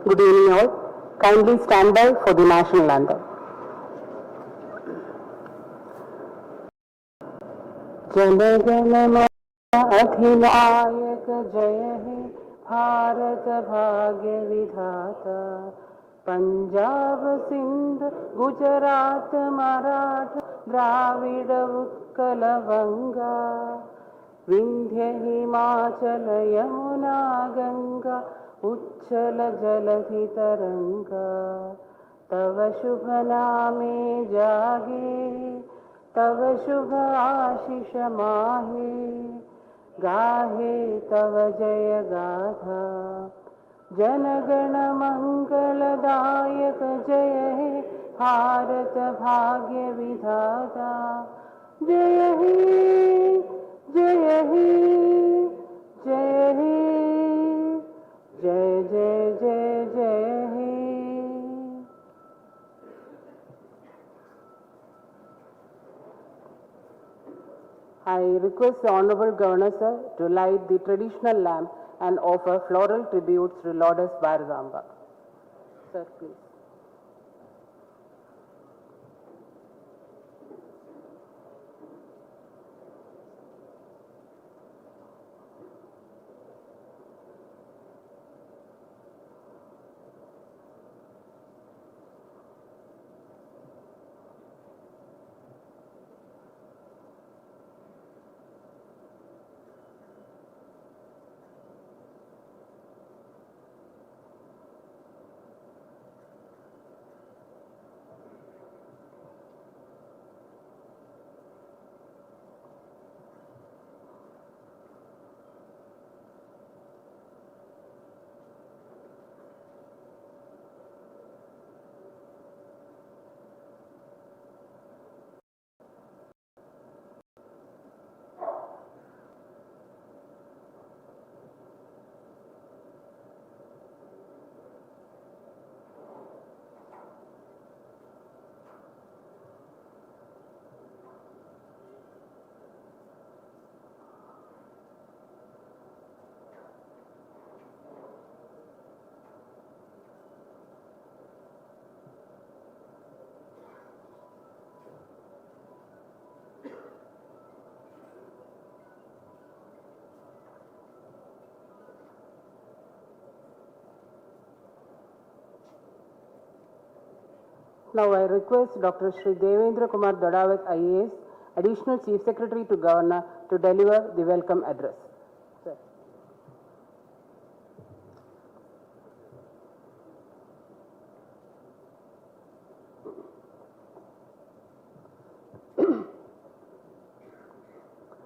Good evening all. Kindly stand by for the national anthem. जनगण अधिनायक जय हे भारत भाग्य विधाता पंजाब सिंध गुजरात मराठा द्राविड उत्कल गंगा विंध्य हिमाचल यमुना गंगा उच्छल जलधि तरंगा तव शुभ नामे जागे तव शुभ आशीष माहे गाहे तव जय गाथा जनगण मंगलदायक जय हे भारत भाग्य विधाता जय हे जय हे जय हे जय जय जय जय हे। I request the Honorable Governor Sir to light the traditional lamp and offer floral tributes to Lourdes Bharadamba. Sir, please. Now I request Dr. Shri Devendra Kumar Dodawat IAS, Additional Chief Secretary to Governor, to deliver the welcome address. Sir.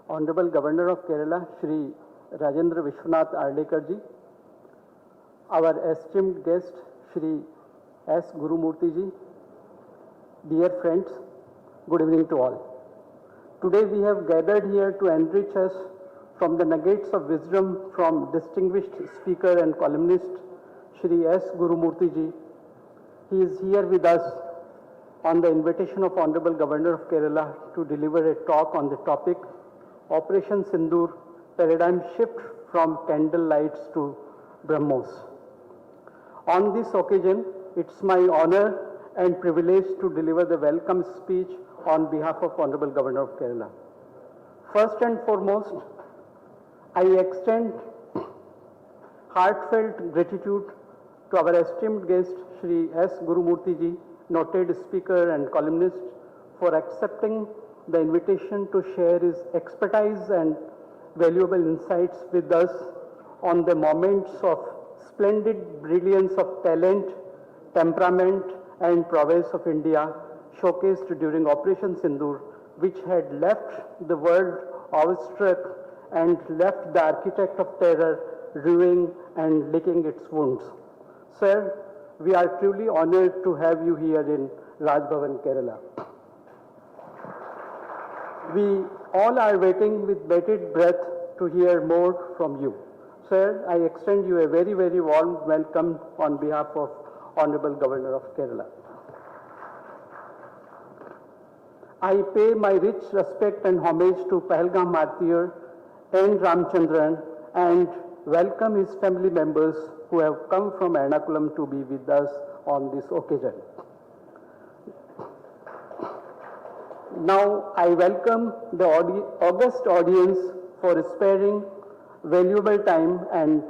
Honorable Governor of Kerala, Shri Rajendra Vishwanath Arlekarji, our esteemed guest, Shri S. Gurumurthy ji, dear friends, good evening to all. Today we have gathered here to enrich us from the nuggets of wisdom from distinguished speaker and columnist Shri S. Gurumurthy ji. He is here with us on the invitation of Honorable Governor of Kerala to deliver a talk on the topic Operation Sindoor, Paradigm Shift from Candle Lights to BrahMos. On this occasion, it's my honor and privilege to deliver the welcome speech on behalf of Honorable Governor of Kerala. First and foremost, I extend heartfelt gratitude to our esteemed guest, Shri S. Gurumurthy ji, noted speaker and columnist, for accepting the invitation to share his expertise and valuable insights with us on the moments of splendid brilliance of talent, temperament, and prowess of India showcased during Operation Sindoor, which had left the world awestruck and left the architect of terror ruining and licking its wounds. Sir, we are truly honored to have you here in Raj Bhavan, Kerala. We all are waiting with bated breath to hear more from you. Sir, I extend you a very, very warm welcome on behalf of Honorable Governor of Kerala. I pay my rich respect and homage to Pahalgam Martyr N. Ramchandran and welcome his family members who have come from Ernakulam to be with us on this occasion. Now, I welcome the august audience for sparing valuable time and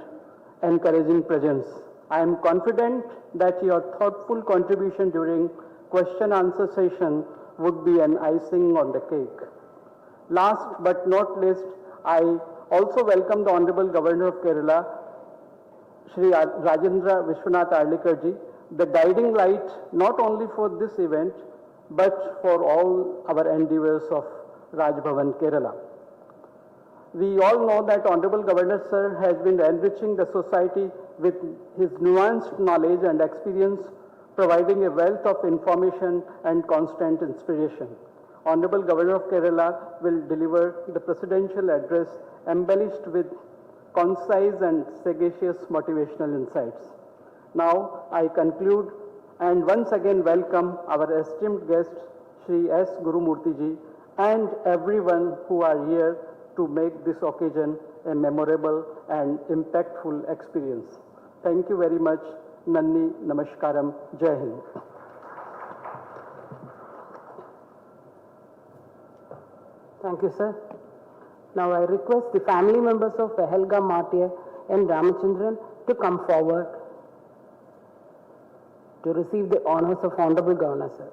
encouraging presence. I am confident that your thoughtful contribution during question-answer session would be an icing on the cake. Last but not least, I also welcome the Honorable Governor of Kerala, Shri Rajendra Vishwanath Arlekarji, the guiding light not only for this event, but for all our endeavors of Raj Bhavan, Kerala. We all know that Honorable Governor Sir has been enriching the society with his nuanced knowledge and experience, providing a wealth of information and constant inspiration. Honorable Governor of Kerala will deliver the presidential address embellished with concise and sagacious motivational insights. Now, I conclude and once again welcome our esteemed guest, Shri S. Gurumurthy ji, and everyone who are here to make this occasion a memorable and impactful experience. Thank you very much. Nanni Namaskaram. Jai Hind. Thank you, sir. Now I request the family members of Helga Martyr and Ramachandran to come forward to receive the honors of Honorable Governor, sir.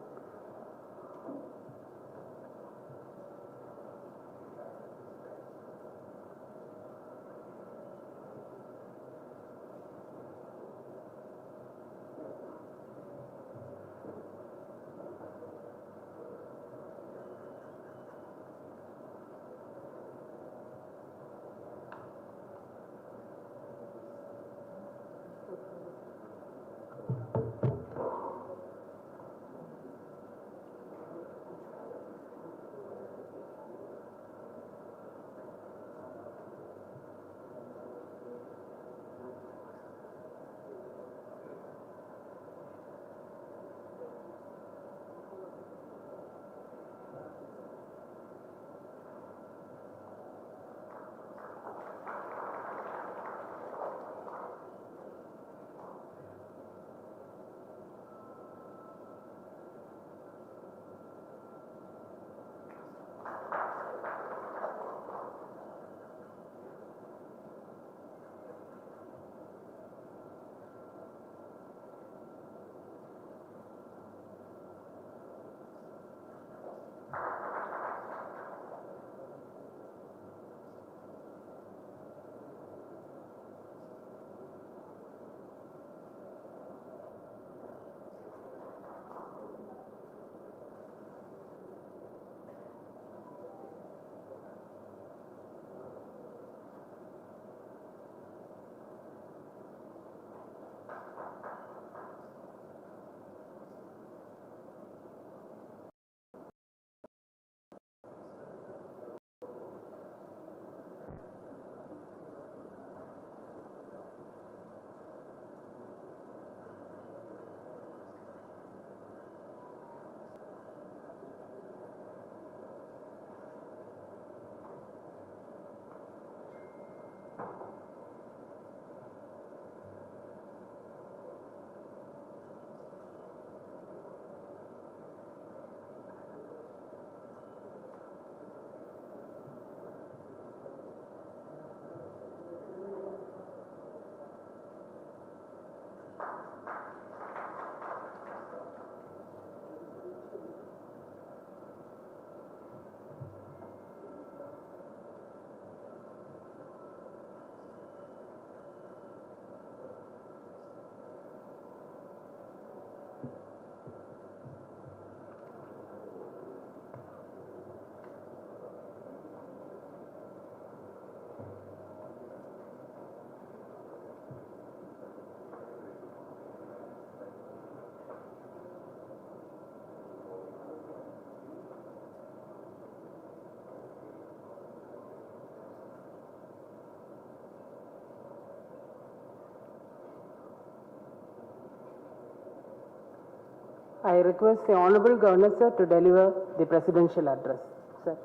I request the Honorable Governor, sir, to deliver the presidential address. Sir.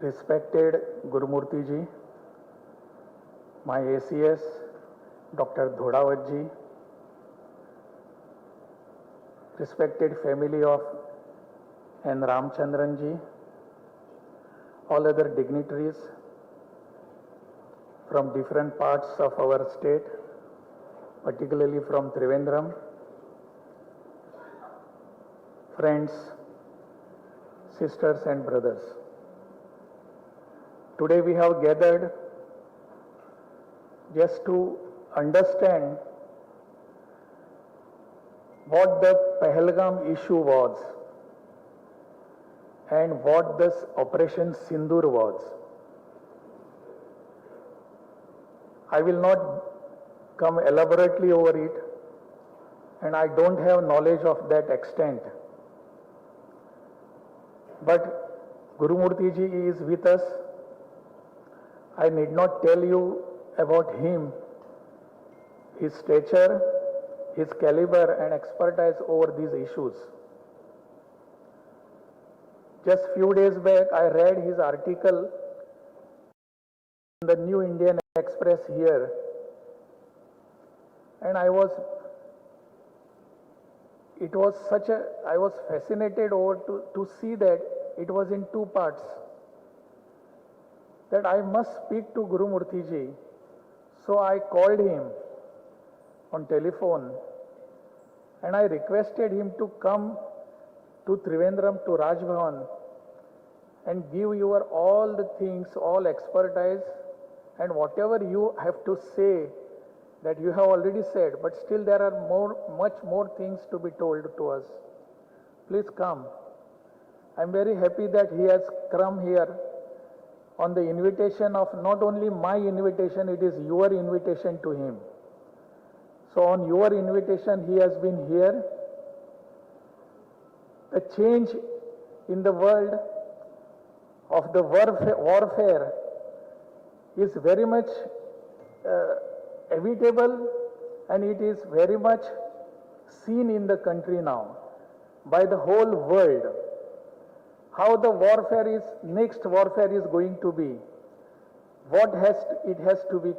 Respected Gurumurthy ji, my ACS, Dr. Dhodawat ji, respected family of N. Ramchandran ji, all other dignitaries from different parts of our state, particularly from Trivandrum, friends, sisters and brothers. Today we have gathered just to understand what the Pahalgam issue was and what this Operation Sindoor was. I will not come elaborately over it, and I don't have knowledge of that extent. But Gurumurthy ji is with us. I need not tell you about him, his stature, his caliber and expertise over these issues. Just few days back, I read his article in the New Indian Express here, and I was fascinated over to see that it was in two parts. That I must speak to Gurumurthy ji. So I called him on telephone and I requested him to come to Trivandrum, to Raj Bhavan, and give your all the things, all expertise, and whatever you have to say that you have already said, but still there are much more things to be told to us. Please come. I am very happy that he has come here on the invitation of not only my invitation, it is your invitation to him. So on your invitation, he has been here. The change in the world of the warfare is very much evitable, and it is very much seen in the country now by the whole world. How the next warfare is going to be, it has to be,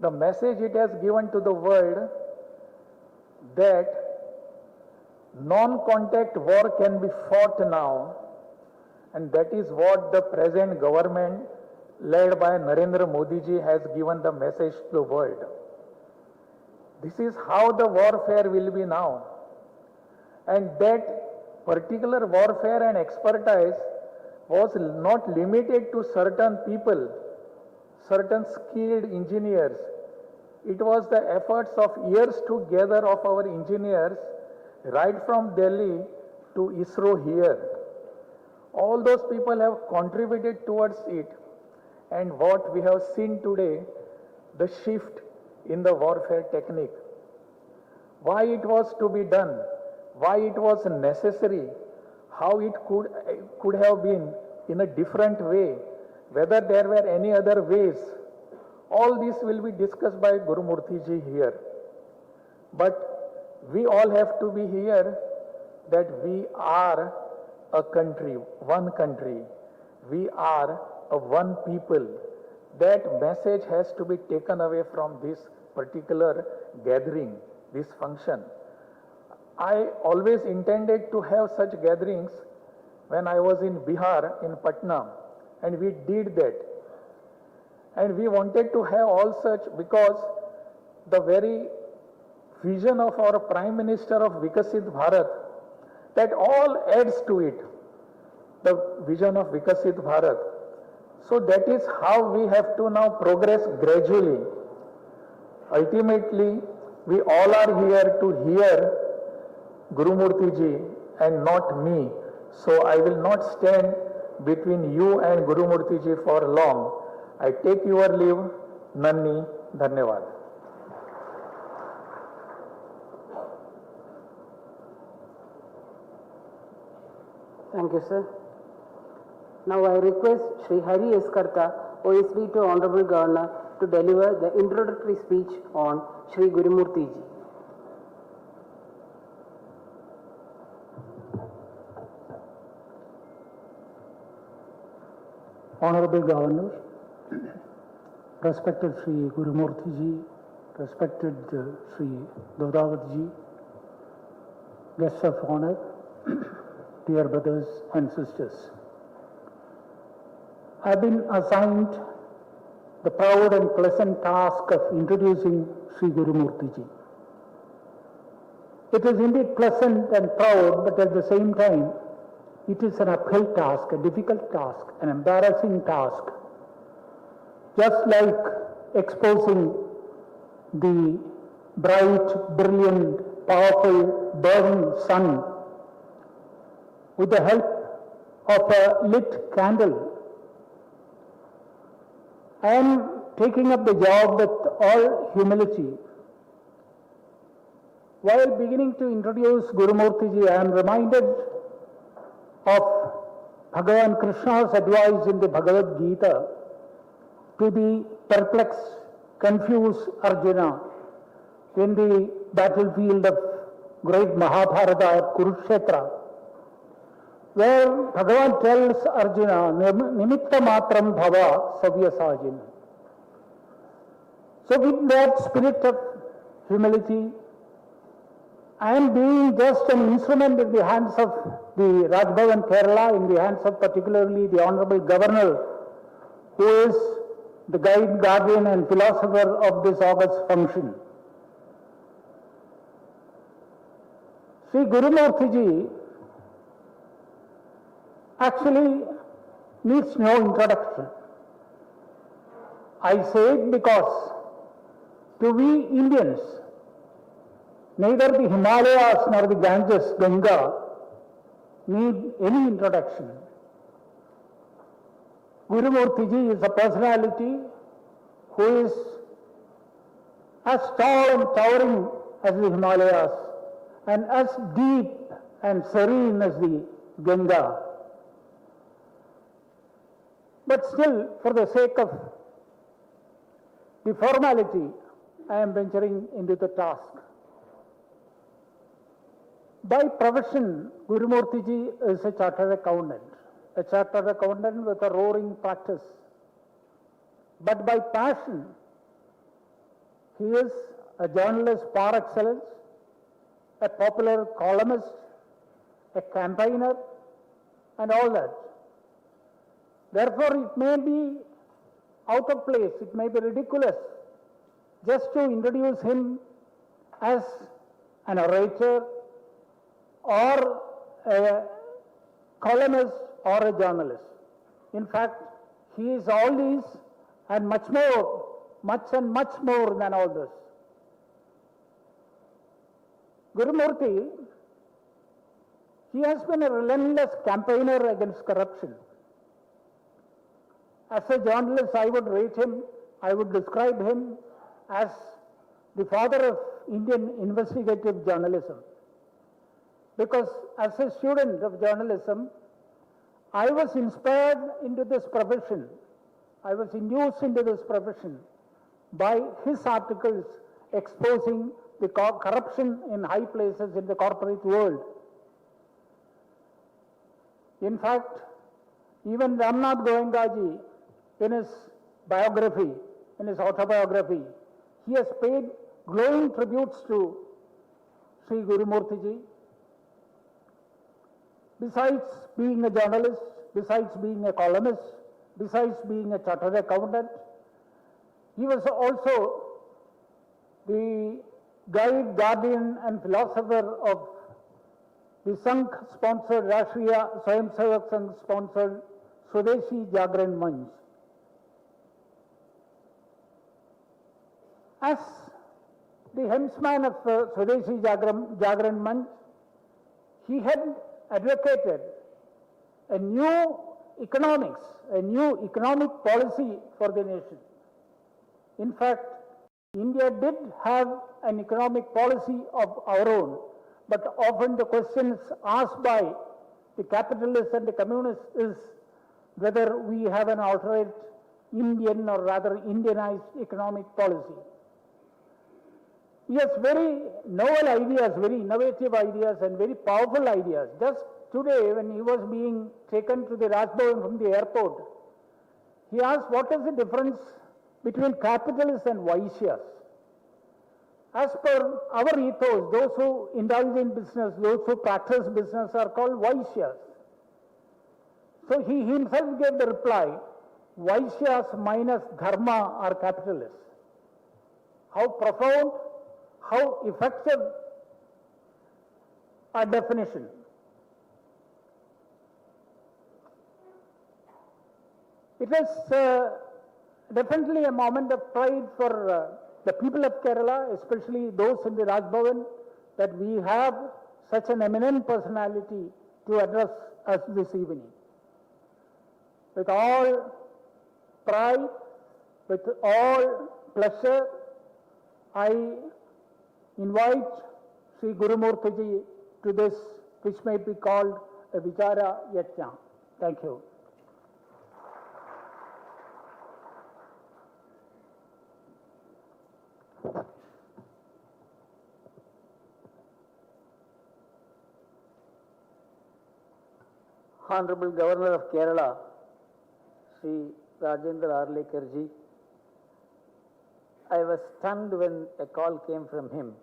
the message it has given to the world that non-contact war can be fought now, and that is what the present government led by Narendra Modi ji has given the message to the world. This is how the warfare will be now, and that particular warfare and expertise was not limited to certain people, certain skilled engineers. It was the efforts of years together of our engineers right from Delhi to ISRO here. All those people have contributed towards it, and what we have seen today, the shift in the warfare technique. Why it was to be done, why it was necessary, how it could have been in a different way, whether there were any other ways, all this will be discussed by Gurumurthy ji here. But we all have to be here that we are a country, one country. We are a one people. That message has to be taken away from this particular gathering, this function. I always intended to have such gatherings when I was in Bihar, in Patna, and we did that. And we wanted to have all such because the very vision of our Prime Minister of Vikasit Bharat, that all adds to it, the vision of Vikasit Bharat. So that is how we have to now progress gradually. Ultimately, we all are here to hear Gurumurthy ji and not me. So I will not stand between you and Gurumurthy ji for long. I take your leave. Nanni, Dhanyavad. Thank you, sir. Now I request Shri Hari S. Karta, OSB to Honorable Governor, to deliver the introductory speech on Shri Gurumurthy ji. Honorable Governor, respected Shri Gurumurthy ji, respected Shri Dodawat ji, guests of honor, dear brothers and sisters. I have been assigned the proud and pleasant task of introducing Shri Gurumurthy ji. It is indeed pleasant and proud, but at the same time, it is an uphill task, a difficult task, an embarrassing task. Just like exposing the bright, brilliant, powerful, burning sun with the help of a lit candle, I am taking up the job with all humility. While beginning to introduce Gurumurthy ji, I am reminded of Bhagavan Krishna's advice in the Bhagavad Gita to the perplexed, confused Arjuna in the battlefield of great Mahabharata at Kurukshetra, where Bhagavan tells Arjuna, Nimitta matram bhava savyasajin. So with that spirit of humility, I am being just an instrument in the hands of the Raj Bhavan Kerala, in the hands of particularly the Honorable Governor, who is the guide, guardian and philosopher of this august function. Sri Gurumurthy ji actually needs no introduction. I say it because to we Indians, neither the Himalayas nor the Ganges, Ganga, need any introduction. Gurumurthy ji is a personality who is as tall and towering as the Himalayas and as deep and serene as the Ganga. But still, for the sake of the formality, I am venturing into the task. By profession, Gurumurthy ji is a chartered accountant with a roaring practice. But by passion, he is a journalist par excellence, a popular columnist, a campaigner, and all that. Therefore, it may be out of place, it may be ridiculous just to introduce him as an orator or a columnist or a journalist. In fact, he is all these and much more, much more than all this. Gurumurthy, he has been a relentless campaigner against corruption. As a journalist, I would rate him, I would describe him as the father of Indian investigative journalism. Because as a student of journalism, I was inspired into this profession. I was induced into this profession by his articles exposing the corruption in high places in the corporate world. In fact, even Ramnath Goenkaji, in his biography, in his autobiography, he has paid glowing tributes to Sri Gurumurthy ji. Besides being a journalist, besides being a columnist, besides being a chartered accountant, he was also the guide, guardian and philosopher of the Sangh-sponsored, Rashtriya Swayamsevak Sangh-sponsored Swadeshi Jagran Manch. As the headsman of Swadeshi Jagran Manch, he had advocated a new economics, a new economic policy for the nation. In fact, India did have an economic policy of our own, but often the questions asked by the capitalists and the communists is whether we have an alternate Indian or rather Indianized economic policy. He has very novel ideas, very innovative ideas and very powerful ideas. Just today when he was being taken to the Raj Bhavan from the airport, He asked, what is the difference between capitalists and Vaishyas? As per our ethos, those who indulge in business, those who practice business are called Vaishyas. So he himself gave the reply, Vaishyas minus dharma are capitalists. How profound, how effective a definition. It was definitely a moment of pride for the people of Kerala, especially those in the Raj Bhavan, that we have such an eminent personality to address us this evening. With all pride, with all pleasure, I invite Shri Gurumurthy ji to this, which may be called a Vichara Yajna. Thank you. Honorable Governor of Kerala, Shri Rajendra Arlekar ji, I was stunned when a call came from him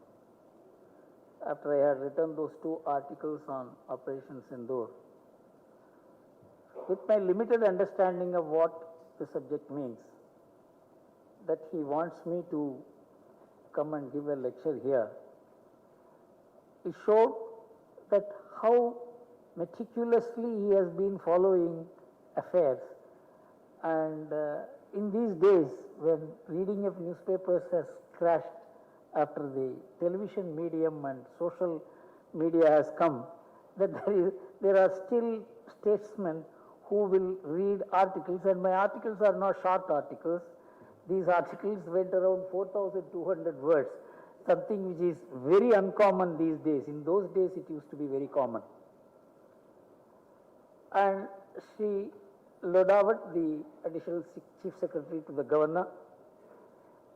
after I had written those 2 articles on Operation Sindoor. With my limited understanding of what the subject means, that he wants me to come and give a lecture here, it showed that how meticulously he has been following affairs. And in these days, when reading of newspapers has crashed after the television medium and social media has come, that there are still statesmen who will read articles, and my articles are not short articles. These articles went around 4,200 words, something which is very uncommon these days. In those days, it used to be very common. And Shri Lodawat, the additional Chief Secretary to the Governor,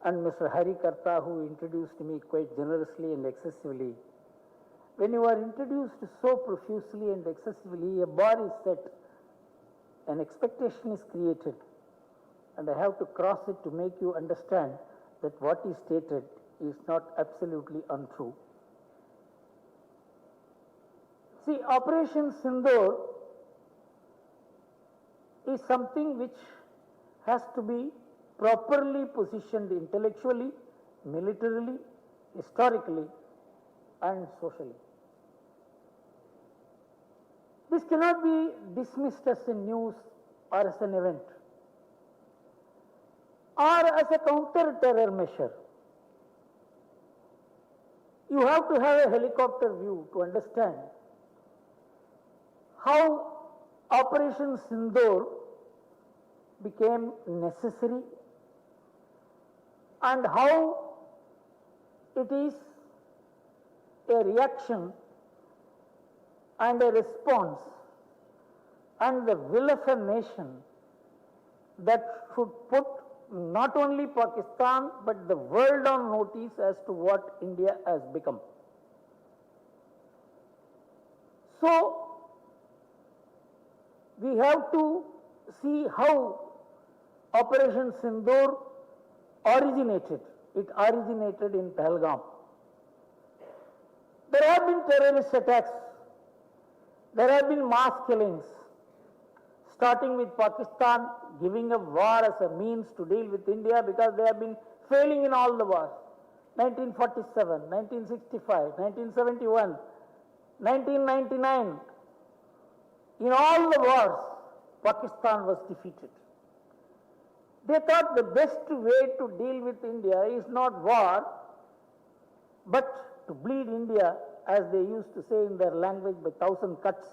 and Mr. Hari Karta, who introduced me quite generously and excessively. When you are introduced so profusely and excessively, a bar is set, an expectation is created, and I have to cross it to make you understand that what is stated is not absolutely untrue. See, Operation Sindoor is something which has to be properly positioned intellectually, militarily, historically, and socially. This cannot be dismissed as a news or as an event, or as a counter-terror measure. You have to have a helicopter view to understand how Operation Sindoor became necessary and how it is a reaction and a response and the will of a nation that should put not only Pakistan but the world on notice as to what India has become. So, we have to see how Operation Sindoor originated. It originated in Pahalgam. There have been terrorist attacks. There have been mass killings, starting with Pakistan giving up war as a means to deal with India because they have been failing in all the wars. 1947, 1965, 1971, 1999. In all the wars, Pakistan was defeated. They thought the best way to deal with India is not war, but to bleed India, as they used to say in their language, by 1,000 cuts.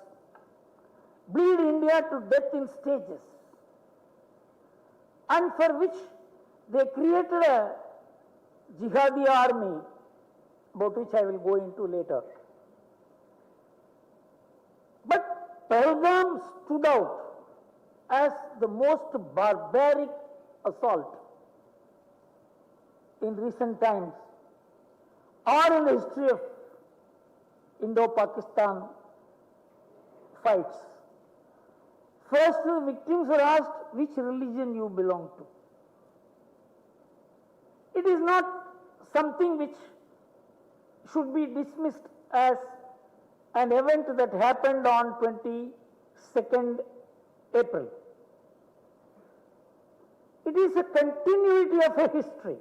Bleed India to death in stages. And for which they created a jihadi army, about which I will go into later. But Pahalgam stood out as the most barbaric assault in recent times or in the history of Indo-Pakistan fights. First, the victims were asked which religion you belong to. It is not something which should be dismissed as an event that happened on 22nd April. It is a continuity of a history.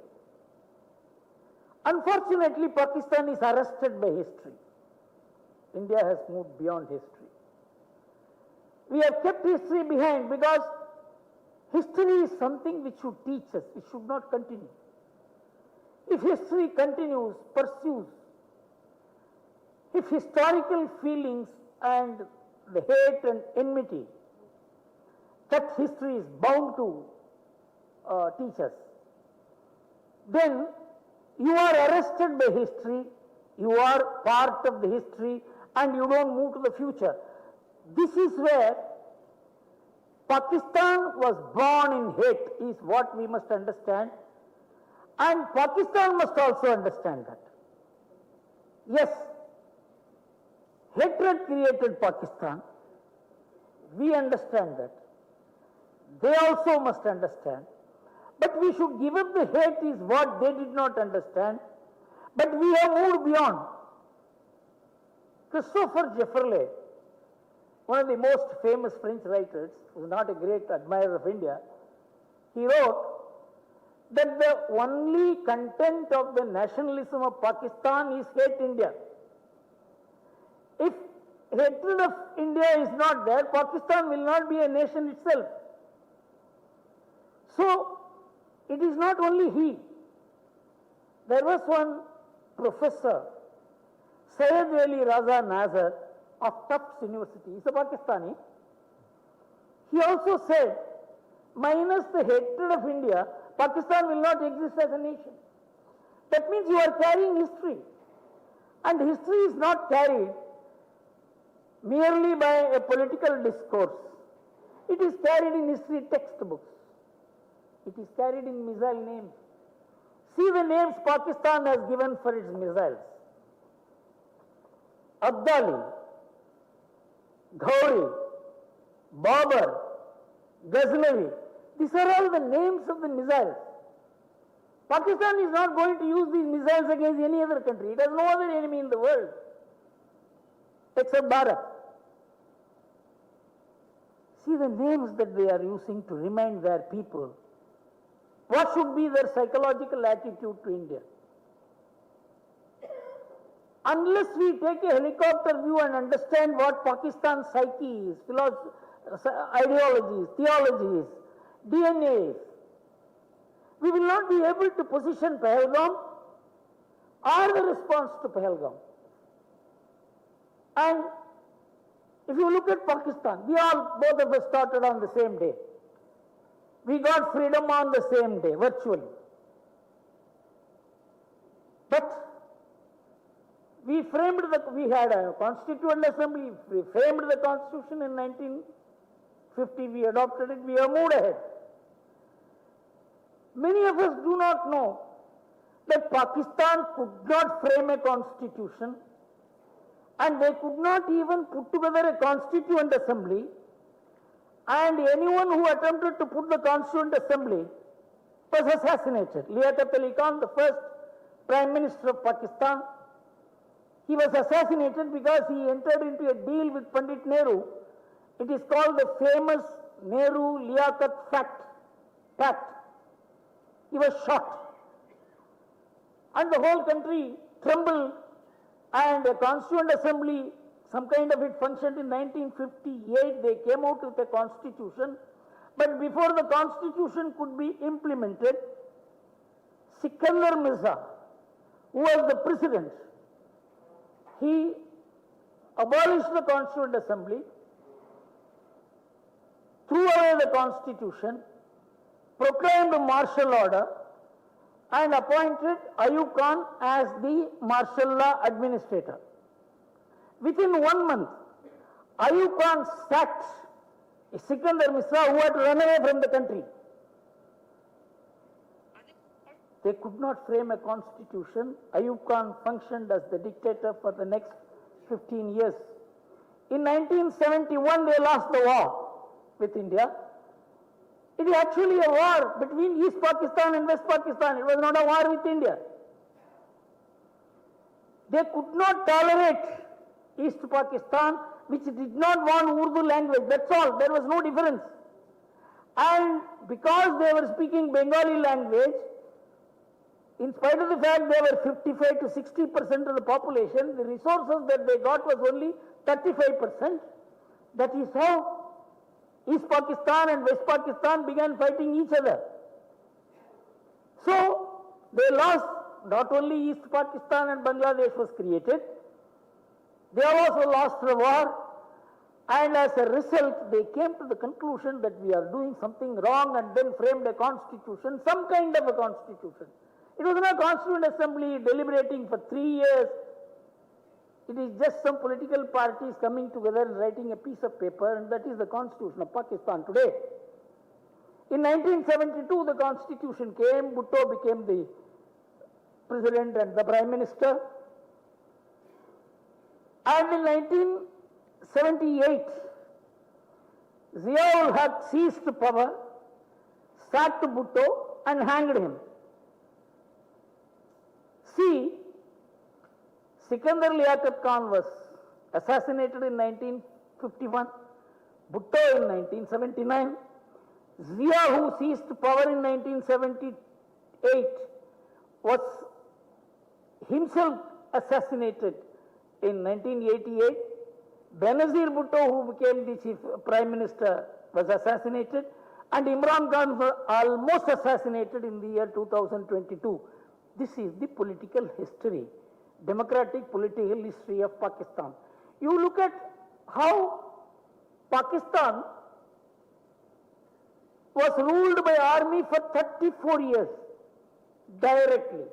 Unfortunately, Pakistan is arrested by history. India has moved beyond history. We have kept history behind because history is something which should teach us, it should not continue. If history continues, pursues, if historical feelings and the hate and enmity that history is bound to teach us, then you are arrested by history, you are part of the history, and you don't move to the future. This is where Pakistan was born in hate, is what we must understand, and Pakistan must also understand that. Yes, hatred created Pakistan. We understand that. They also must understand. But we should give up the hate is what they did not understand. But we have moved beyond. Christopher Jefferley, one of the most famous French writers, who was not a great admirer of India, he wrote that the only content of the nationalism of Pakistan is hate India. If hatred of India is not there, Pakistan will not be a nation itself. So, it is not only he. There was one professor, Syed Ali Raza Nazar of Tufts University, he is a Pakistani. He also said, minus the hatred of India, Pakistan will not exist as a nation. That means you are carrying history. And history is not carried merely by a political discourse. It is carried in history textbooks. It is carried in missile names. See the names Pakistan has given for its missiles. Abdali, Ghauri, Babar, Ghaznavi. These are all the names of the missiles. Pakistan is not going to use these missiles against any other country. It has no other enemy in the world except Bharat. See the names that they are using to remind their people. What should be their psychological attitude to India? Unless we take a helicopter view and understand what Pakistan's psyche is, ideologies, theologies, DNA is, we will not be able to position Pahalgam or the response to Pahalgam. And if you look at Pakistan, both of us started on the same day. We got freedom on the same day, virtually. But we had a constituent assembly, we framed the constitution in 1950, we adopted it, we have moved ahead. Many of us do not know that Pakistan could not frame a constitution and they could not even put together a constituent assembly, and anyone who attempted to put the constituent assembly was assassinated. Liaquat Ali Khan, the first Prime Minister of Pakistan, he was assassinated because he entered into a deal with Pandit Nehru. It is called the famous Nehru-Liaquat Pact. He was shot. And the whole country trembled, and a constituent assembly, some kind of it functioned in 1958. They came out with a constitution. But before the constitution could be implemented, Sikandar Mirza, who was the president, he abolished the Constituent Assembly, threw away the Constitution, proclaimed a martial order, and appointed Ayub Khan as the martial law administrator. Within 1 month, Ayub Khan sacked Sikandar Mirza, who had run away from the country. They could not frame a constitution. Ayub Khan functioned as the dictator for the next 15 years. In 1971, they lost the war. with India. It is actually a war between East Pakistan and West Pakistan. It was not a war with India. They could not tolerate East Pakistan, which did not want Urdu language. That's all. There was no difference. And because they were speaking Bengali language, in spite of the fact they were 55 to 60% of the population, the resources that they got was only 35%. That is how East Pakistan and West Pakistan began fighting each other. So they lost. Not only East Pakistan and Bangladesh was created, they also lost the war, and as a result they came to the conclusion that we are doing something wrong, and then framed a constitution, some kind of a constitution. It was not a constituent assembly deliberating for 3 years. It is just some political parties coming together and writing a piece of paper, and that is the constitution of Pakistan today. In 1972 the constitution came, Bhutto became the president and the prime minister. And in 1978, Ziaul Haq seized power, sacked Bhutto and hanged him. See, Sikandar Liaquat Khan was assassinated in 1951, Bhutto in 1979, Zia, who seized power in 1978, was himself assassinated in 1988. Benazir Bhutto, who became the chief prime minister, was assassinated, and Imran Khan was almost assassinated in the year 2022. This is the political history, democratic political history of Pakistan. You look at how Pakistan was ruled by army for 34 years directly.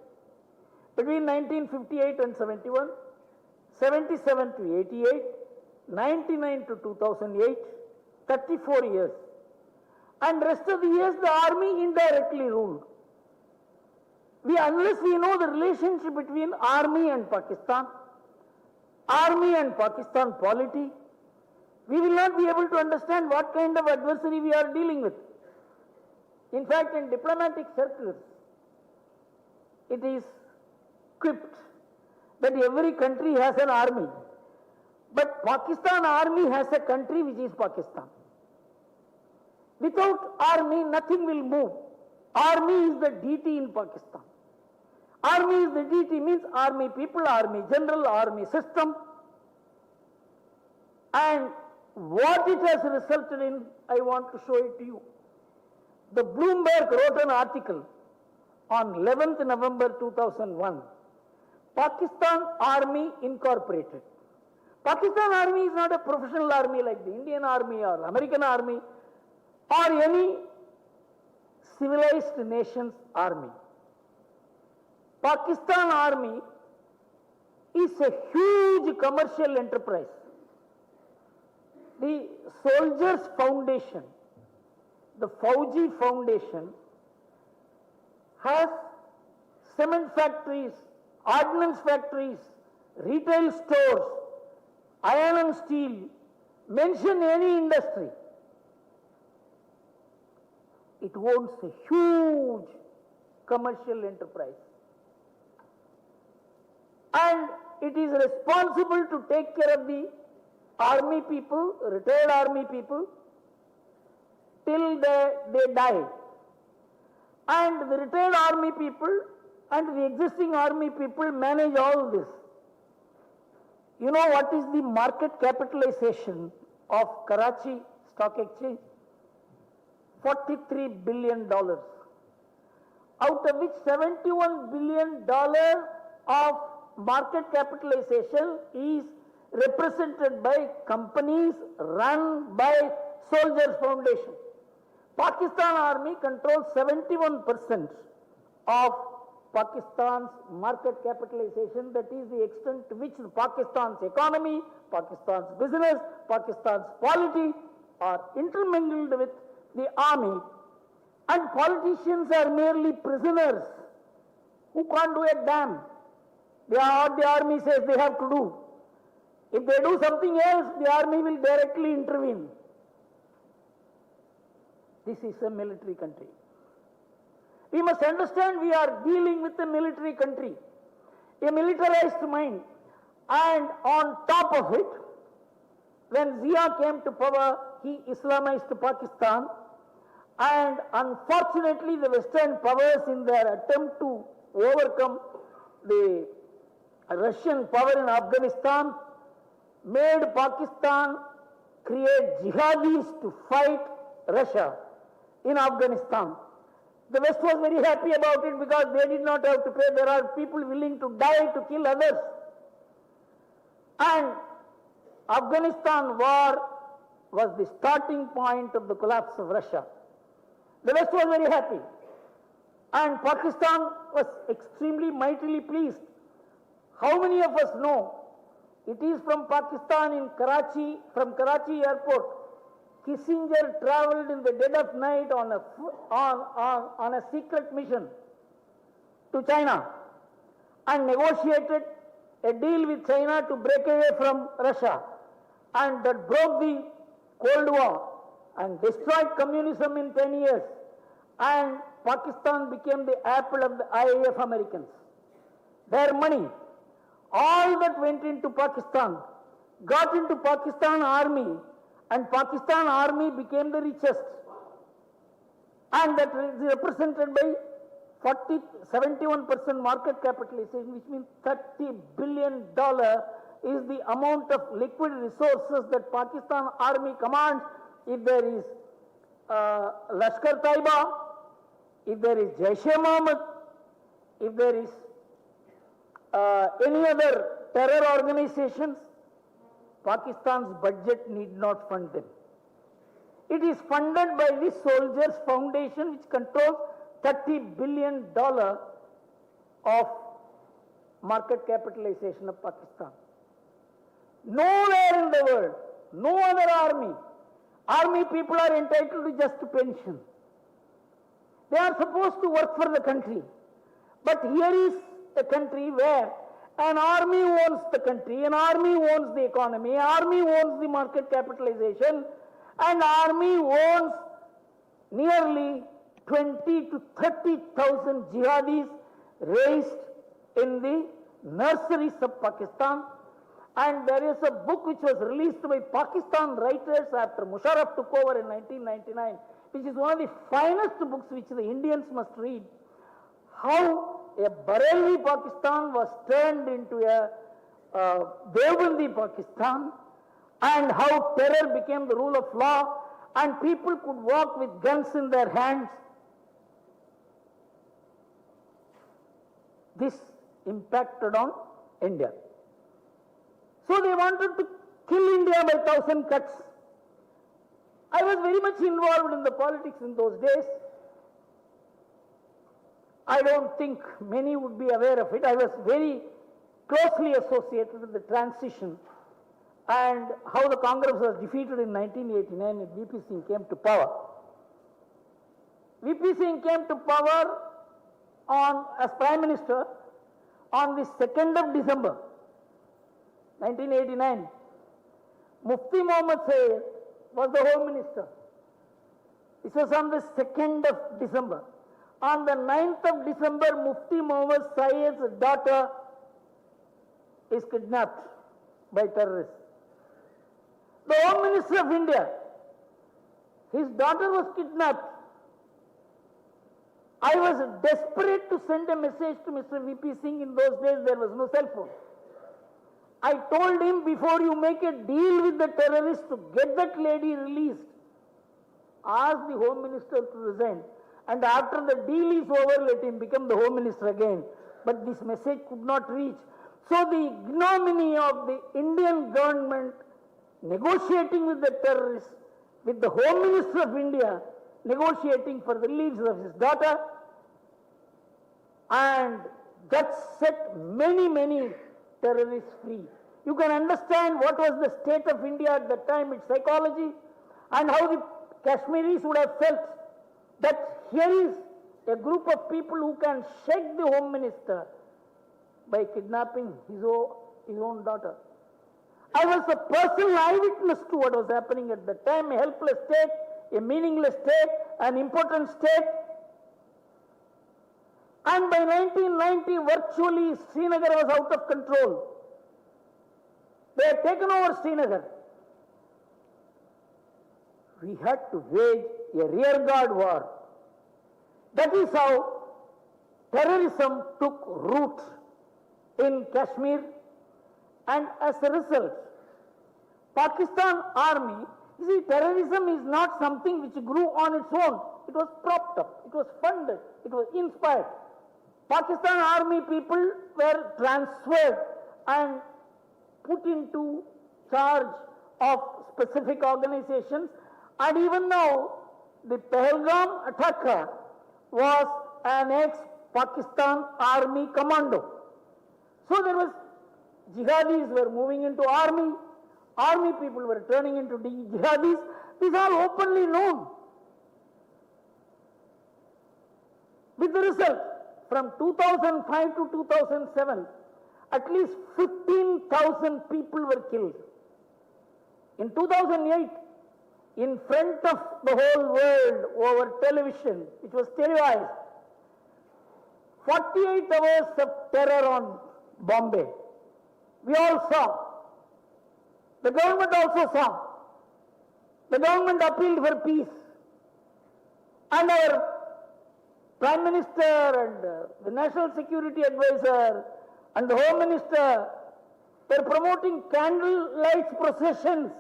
Between 1958 and 71, 77 to 88, 99 to 2008, 34 years. And rest of the years the army indirectly ruled. Unless we know the relationship between army and Pakistan polity, we will not be able to understand what kind of adversary we are dealing with. In fact, in diplomatic circles, it is quipped that every country has an army, but Pakistan army has a country which is Pakistan. Without army, nothing will move. Army is the deity in Pakistan. Army is the deity means army people, army general, army system. And what it has resulted in, I want to show it to you. The Bloomberg wrote an article on 11th November 2001. Pakistan Army Incorporated. Pakistan Army is not a professional army like the Indian Army or American Army or any civilized nation's army. Pakistan Army is a huge commercial enterprise. The Soldiers Foundation, the Fauji Foundation, has cement factories, ordnance factories, retail stores, iron and steel. Mention any industry. It owns a huge commercial enterprise. And it is responsible to take care of the army people, retired army people, till they die. And the retired army people and the existing army people manage all this. You know what is the market capitalization of Karachi Stock Exchange? $43 billion. Out of which $71 billion of market capitalization is represented by companies run by Soldiers Foundation. Pakistan Army controls 71% of Pakistan's market capitalization. That is the extent to which Pakistan's economy, Pakistan's business, Pakistan's polity are intermingled with the army. And politicians are merely prisoners who can't do a damn. They are what the army says they have to do. If they do something else, the army will directly intervene. this is a military country. We must understand we are dealing with a military country, a militarized mind, and on top of it, when Zia came to power, he Islamized Pakistan, and unfortunately the Western powers, in their attempt to overcome the Russian power in Afghanistan, made Pakistan create jihadis to fight Russia in Afghanistan. The West was very happy about it because they did not have to pay. There are people willing to die to kill others. And Afghanistan war was the starting point of the collapse of Russia. The West was very happy. And Pakistan was extremely mightily pleased. How many of us know it is from Pakistan in Karachi, from Karachi airport, Kissinger traveled in the dead of night on a secret mission to China and negotiated a deal with China to break away from Russia, and that broke the Cold War and destroyed communism in 10 years, and Pakistan became the apple of the eye of Americans. Their money, all that went into Pakistan, got into Pakistan army, and Pakistan army became the richest. And that is represented by 71% market capitalization, which means $30 billion is the amount of liquid resources that Pakistan army commands. If there is Lashkar-Taiba, if there is Jaish-e-Mohammed, if there is any other terror organizations, Pakistan's budget need not fund them. It is funded by the Soldiers Foundation, which controls $30 billion of market capitalization of Pakistan. Nowhere in the world, no other army people are entitled to just pension. They are supposed to work for the country. But here is a country where an army owns the country, an army owns the economy, an army owns the market capitalization, and army owns nearly 20 to 30,000 jihadis raised in the nurseries of Pakistan. And there is a book which was released by Pakistan writers after Musharraf took over in 1999, which is one of the finest books which the Indians must read. How a Bareilly Pakistan was turned into a Devbandi Pakistan, and how terror became the rule of law, and people could walk with guns in their hands. This impacted on India. So they wanted to kill India by 1,000 cuts. I was very much involved in the politics in those days. I don't think many would be aware of it. I was very closely associated with the transition and how the Congress was defeated in 1989 and VP Singh came to power. VP Singh came to power as Prime Minister on the 2nd of December, 1989. Mufti Mohammad Sayyid was the Home Minister. This was on the 2nd of December. On the 9th of December, Mufti Mohammad Sayyid's daughter is kidnapped by terrorists. The Home Minister of India, his daughter was kidnapped. I was desperate to send a message to Mr. VP Singh. In those days, there was no cell phone. I told him, before you make a deal with the terrorists to get that lady released, ask the Home Minister to resign. And after the deal is over, let him become the Home Minister again. But this message could not reach. So the ignominy of the Indian government negotiating with the terrorists, with the Home Minister of India negotiating for the release of his daughter, and that set many, many terrorists free. You can understand what was the state of India at that time, its psychology, and how the Kashmiris would have felt that here is a group of people who can shake the Home Minister by kidnapping his own daughter. I was a personal eyewitness to what was happening at that time, a helpless state, a meaningless state, an impotent state. And by 1990, virtually Srinagar was out of control. They had taken over Srinagar. We had to wage a rearguard war. That is how terrorism took root in Kashmir, and as a result, Pakistan army, you see, terrorism is not something which grew on its own. It was propped up, it was funded, it was inspired. Pakistan army people were transferred and put into charge of specific organizations, and even now the Pahalgam attacker was an ex-Pakistan army commando. So there was, jihadis were moving into army people were turning into jihadis. These are openly known. With the result, from 2005 to 2007, at least 15,000 people were killed. In 2008, in front of the whole world over television, it was televised, 48 hours of terror on Bombay. We all saw. The government also saw. The government appealed for peace. And our Prime Minister and the National Security Advisor and the Home Minister were promoting candlelight processions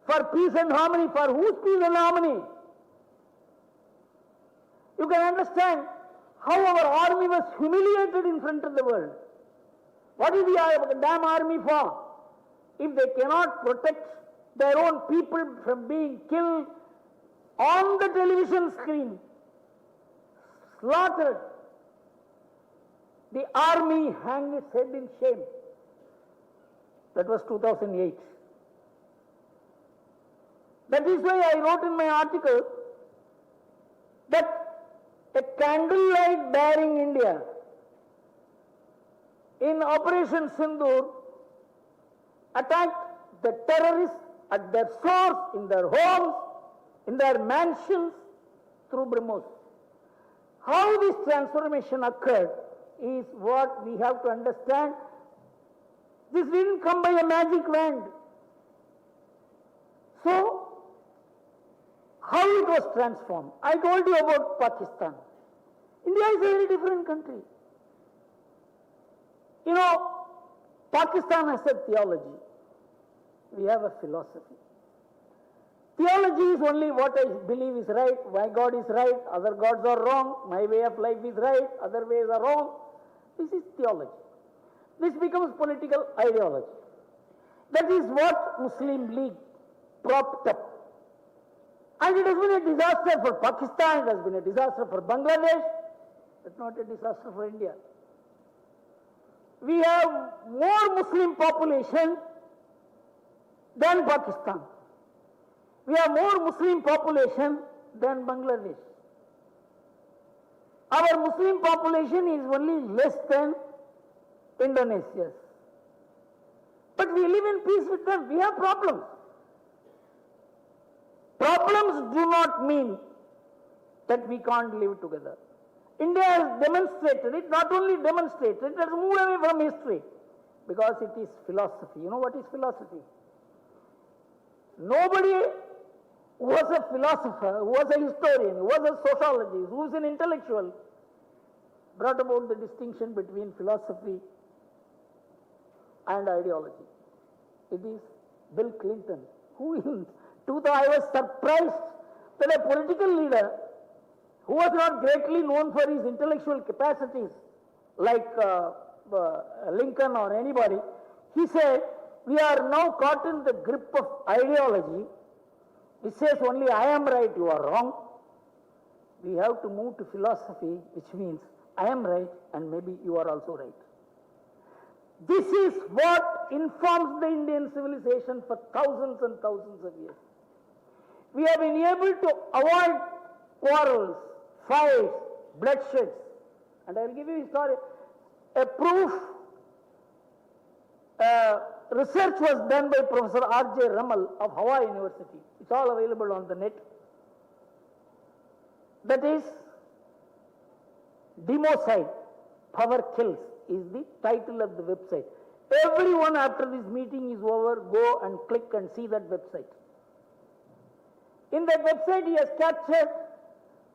for peace and harmony. For whose peace and harmony? You can understand how our army was humiliated in front of the world. What is the damn army for? If they cannot protect their own people from being killed on the television screen, slaughtered, the army hanged its head in shame. That was 2008. That is why I wrote in my article that a candlelight bearing India in Operation Sindoor attacked the terrorists at their source, in their homes, in their mansions, through BrahMos. How this transformation occurred is what we have to understand. This didn't come by a magic wand. So, how it was transformed? I told you about Pakistan. India is a very different country. You know, Pakistan has a theology. We have a philosophy. Theology is only what I believe is right, my God is right, other gods are wrong, my way of life is right, other ways are wrong. This is theology. This becomes political ideology. That is what Muslim League propped up. And it has been a disaster for Pakistan, it has been a disaster for Bangladesh, but not a disaster for India. We have more Muslim population than Pakistan. We have more Muslim population than Bangladesh. Our Muslim population is only less than Indonesia's. But we live in peace with them. We have problems. Problems do not mean that we can't live together. India has demonstrated it, not only demonstrated, it has moved away from history because it is philosophy. You know what is philosophy? Nobody who was a philosopher, who was a historian, who was a sociologist, who was an intellectual, brought about the distinction between philosophy and ideology. It is Bill Clinton, who in 2000, I was surprised that a political leader who was not greatly known for his intellectual capacities, like Lincoln or anybody, he said, we are now caught in the grip of ideology. It says only I am right, you are wrong. We have to move to philosophy, which means I am right and maybe you are also right. This is what informs the Indian civilization for thousands and thousands of years. We have been able to avoid quarrels, fights, bloodsheds. And I will give you a story. A proof research was done by Professor R.J. Ramal of Hawaii University. It's all available on the net. That is Democide, Power Kills is the title of the website. Everyone after this meeting is over, go and click and see that website. In that website, he has captured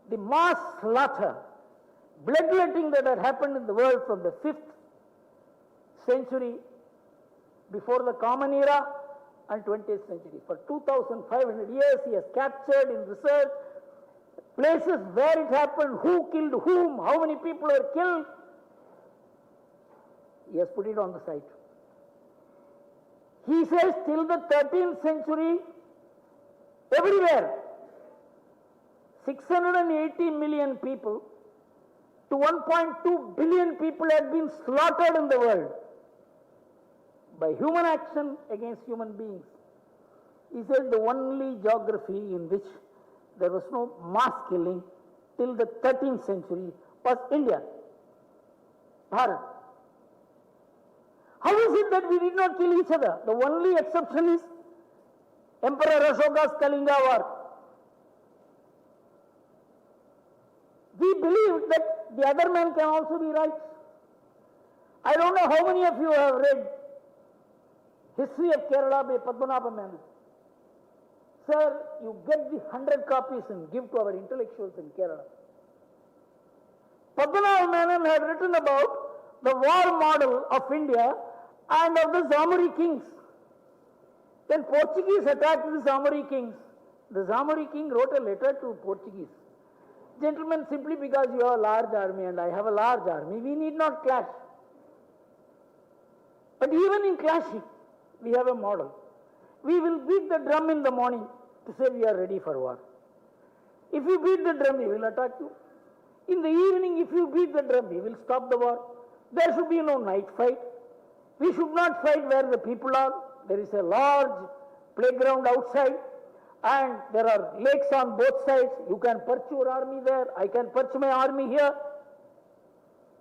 the mass slaughter, bloodletting that had happened in the world from the 5th century before the Common Era and 20th century. For 2,500 years, he has captured in research places where it happened, who killed whom, how many people were killed. He has put it on the site. He says till the 13th century, everywhere, 680 million people to 1.2 billion people had been slaughtered in the world by human action against human beings. He said the only geography in which there was no mass killing till the 13th century was India, Bharat. How is it that we did not kill each other? The only exception is Emperor Ashoka's Kalinga War. We believe that the other man can also be right. I don't know how many of you have read History of Kerala by Padmanabha Menon. Sir, you get the 100 copies and give to our intellectuals in Kerala. Padmanabha Menon had written about the war model of India and of the Zamori kings. When Portuguese attacked the Zamori kings, the Zamori king wrote a letter to Portuguese. Gentlemen, simply because you have a large army and I have a large army, we need not clash. But even in clashing, we have a model. We will beat the drum in the morning to say we are ready for war. If you beat the drum, we will attack you. In the evening, if you beat the drum, we will stop the war. There should be no night fight. We should not fight where the people are. There is a large playground outside and there are lakes on both sides. You can perch your army there. I can perch my army here.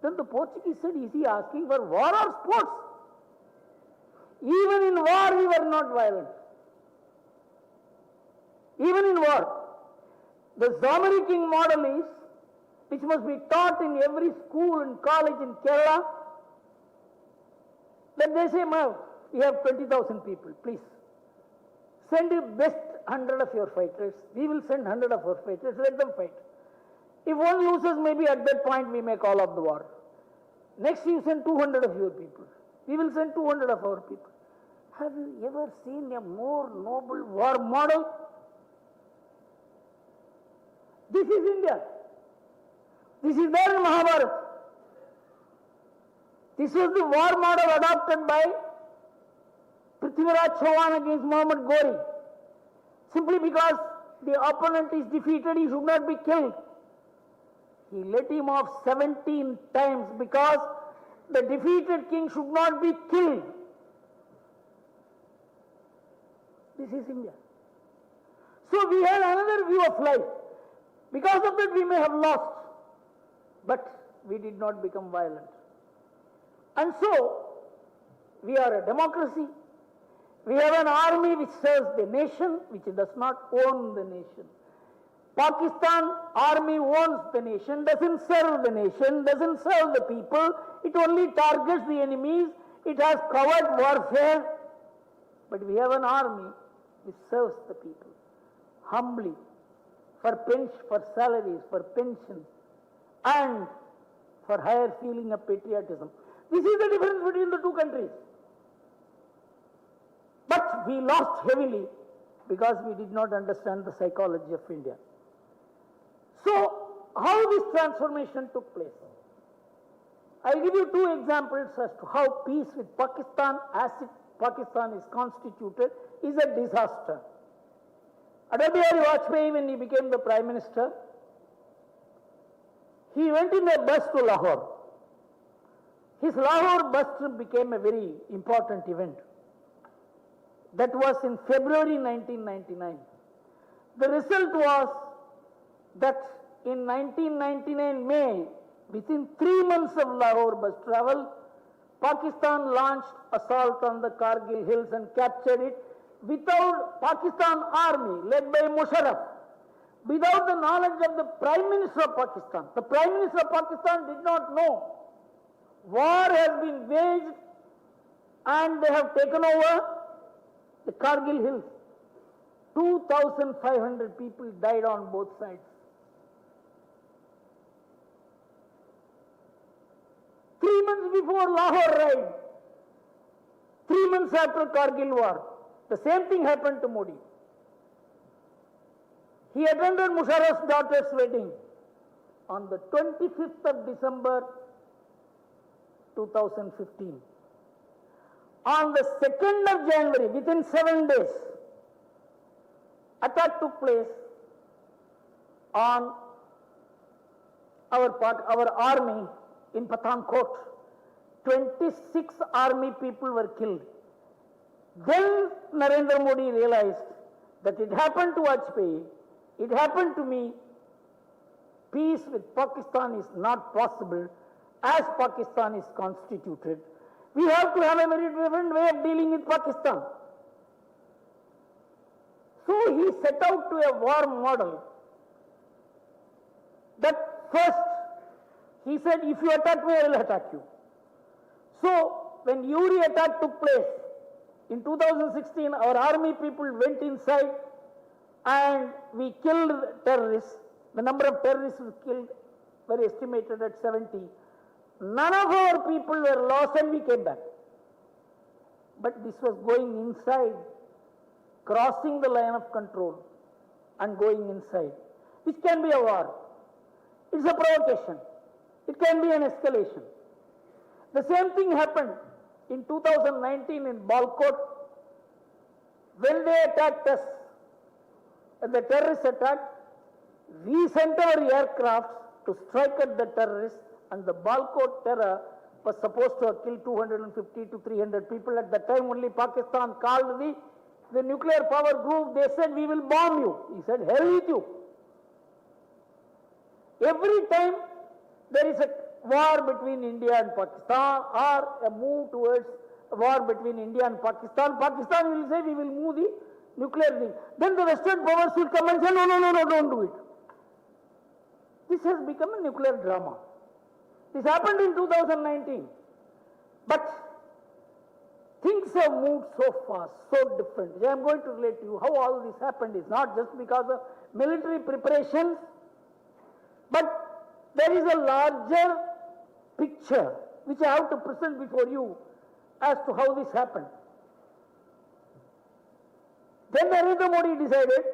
Then the Portuguese said, is he asking for war or sports? Even in war, we were not violent. Even in war. The Zamori king model is, which must be taught in every school and college in Kerala, that they say, we have 20,000 people, please. Send the best 100 of your fighters. We will send 100 of our fighters, let them fight. If one loses, maybe at that point we may call off the war. Next you send 200 of your people. We will send 200 of our people. Have you ever seen a more noble war model? This is India. This is there in Mahabharata. This was the war model adopted by Prithviraj Chauhan against Muhammad Ghori. Simply because the opponent is defeated, he should not be killed. He let him off 17 times because the defeated king should not be killed. This is India. So we had another view of life. Because of that we may have lost, but we did not become violent. And so, we are a democracy. We have an army which serves the nation, which does not own the nation. Pakistan army owns the nation, doesn't serve the nation, doesn't serve the people. It only targets the enemies. It has covert warfare. But we have an army which serves the people humbly, for salaries, for pensions, and for higher feeling of patriotism. This is the difference between the two countries. But we lost heavily because we did not understand the psychology of India. So, how this transformation took place? I'll give you two examples as to how peace with Pakistan, as Pakistan is constituted, is a disaster. Atal Bihari Vajpayee, when he became the Prime Minister, he went in a bus to Lahore. His Lahore bus trip became a very important event. That was in February 1999. The result was that in 1999 May, within 3 months of Lahore bus travel, Pakistan launched assault on the Kargil hills and captured it without Pakistan army led by Musharraf, without the knowledge of the Prime Minister of Pakistan. The Prime Minister of Pakistan did not know. War has been waged and they have taken over the Kargil hills. 2,500 people died on both sides. 3 months before Lahore raid, 3 months after Kargil war, the same thing happened to Modi. He attended Musharraf's daughter's wedding on the 25th of December 2015. On the 2nd of January, within 7 days, attack took place on our army in Pathankot. 26 army people were killed. Then Narendra Modi realized that it happened to Vajpayee, it happened to me. Peace with Pakistan is not possible as Pakistan is constituted. We have to have a very different way of dealing with Pakistan. So he set out to a war model that first he said, if you attack me, I will attack you. So when Uri attack took place in 2016, our army people went inside and we killed terrorists. The number of terrorists killed were estimated at 70. None of our people were lost and we came back. But this was going inside, crossing the line of control and going inside, which can be a war. It's a provocation. It can be an escalation. The same thing happened in 2019 in Balkot. When they attacked us, the terrorists attacked, we sent our aircrafts to strike at the terrorists, and the Balkot terror was supposed to have killed 250 to 300 people. At that time only Pakistan called the nuclear power group. They said, we will bomb you. He said, hell with you. Every time there is a war between India and Pakistan or a move towards a war between India and Pakistan, Pakistan will say, we will move the nuclear thing. Then the Western powers will come and say, no, no, no, no, don't do it. This has become a nuclear drama. This happened in 2019. But things have moved so fast, so different. I am going to relate to you how all this happened. Is not just because of military preparations, but there is a larger picture which I have to present before you as to how this happened. Then Narendra Modi decided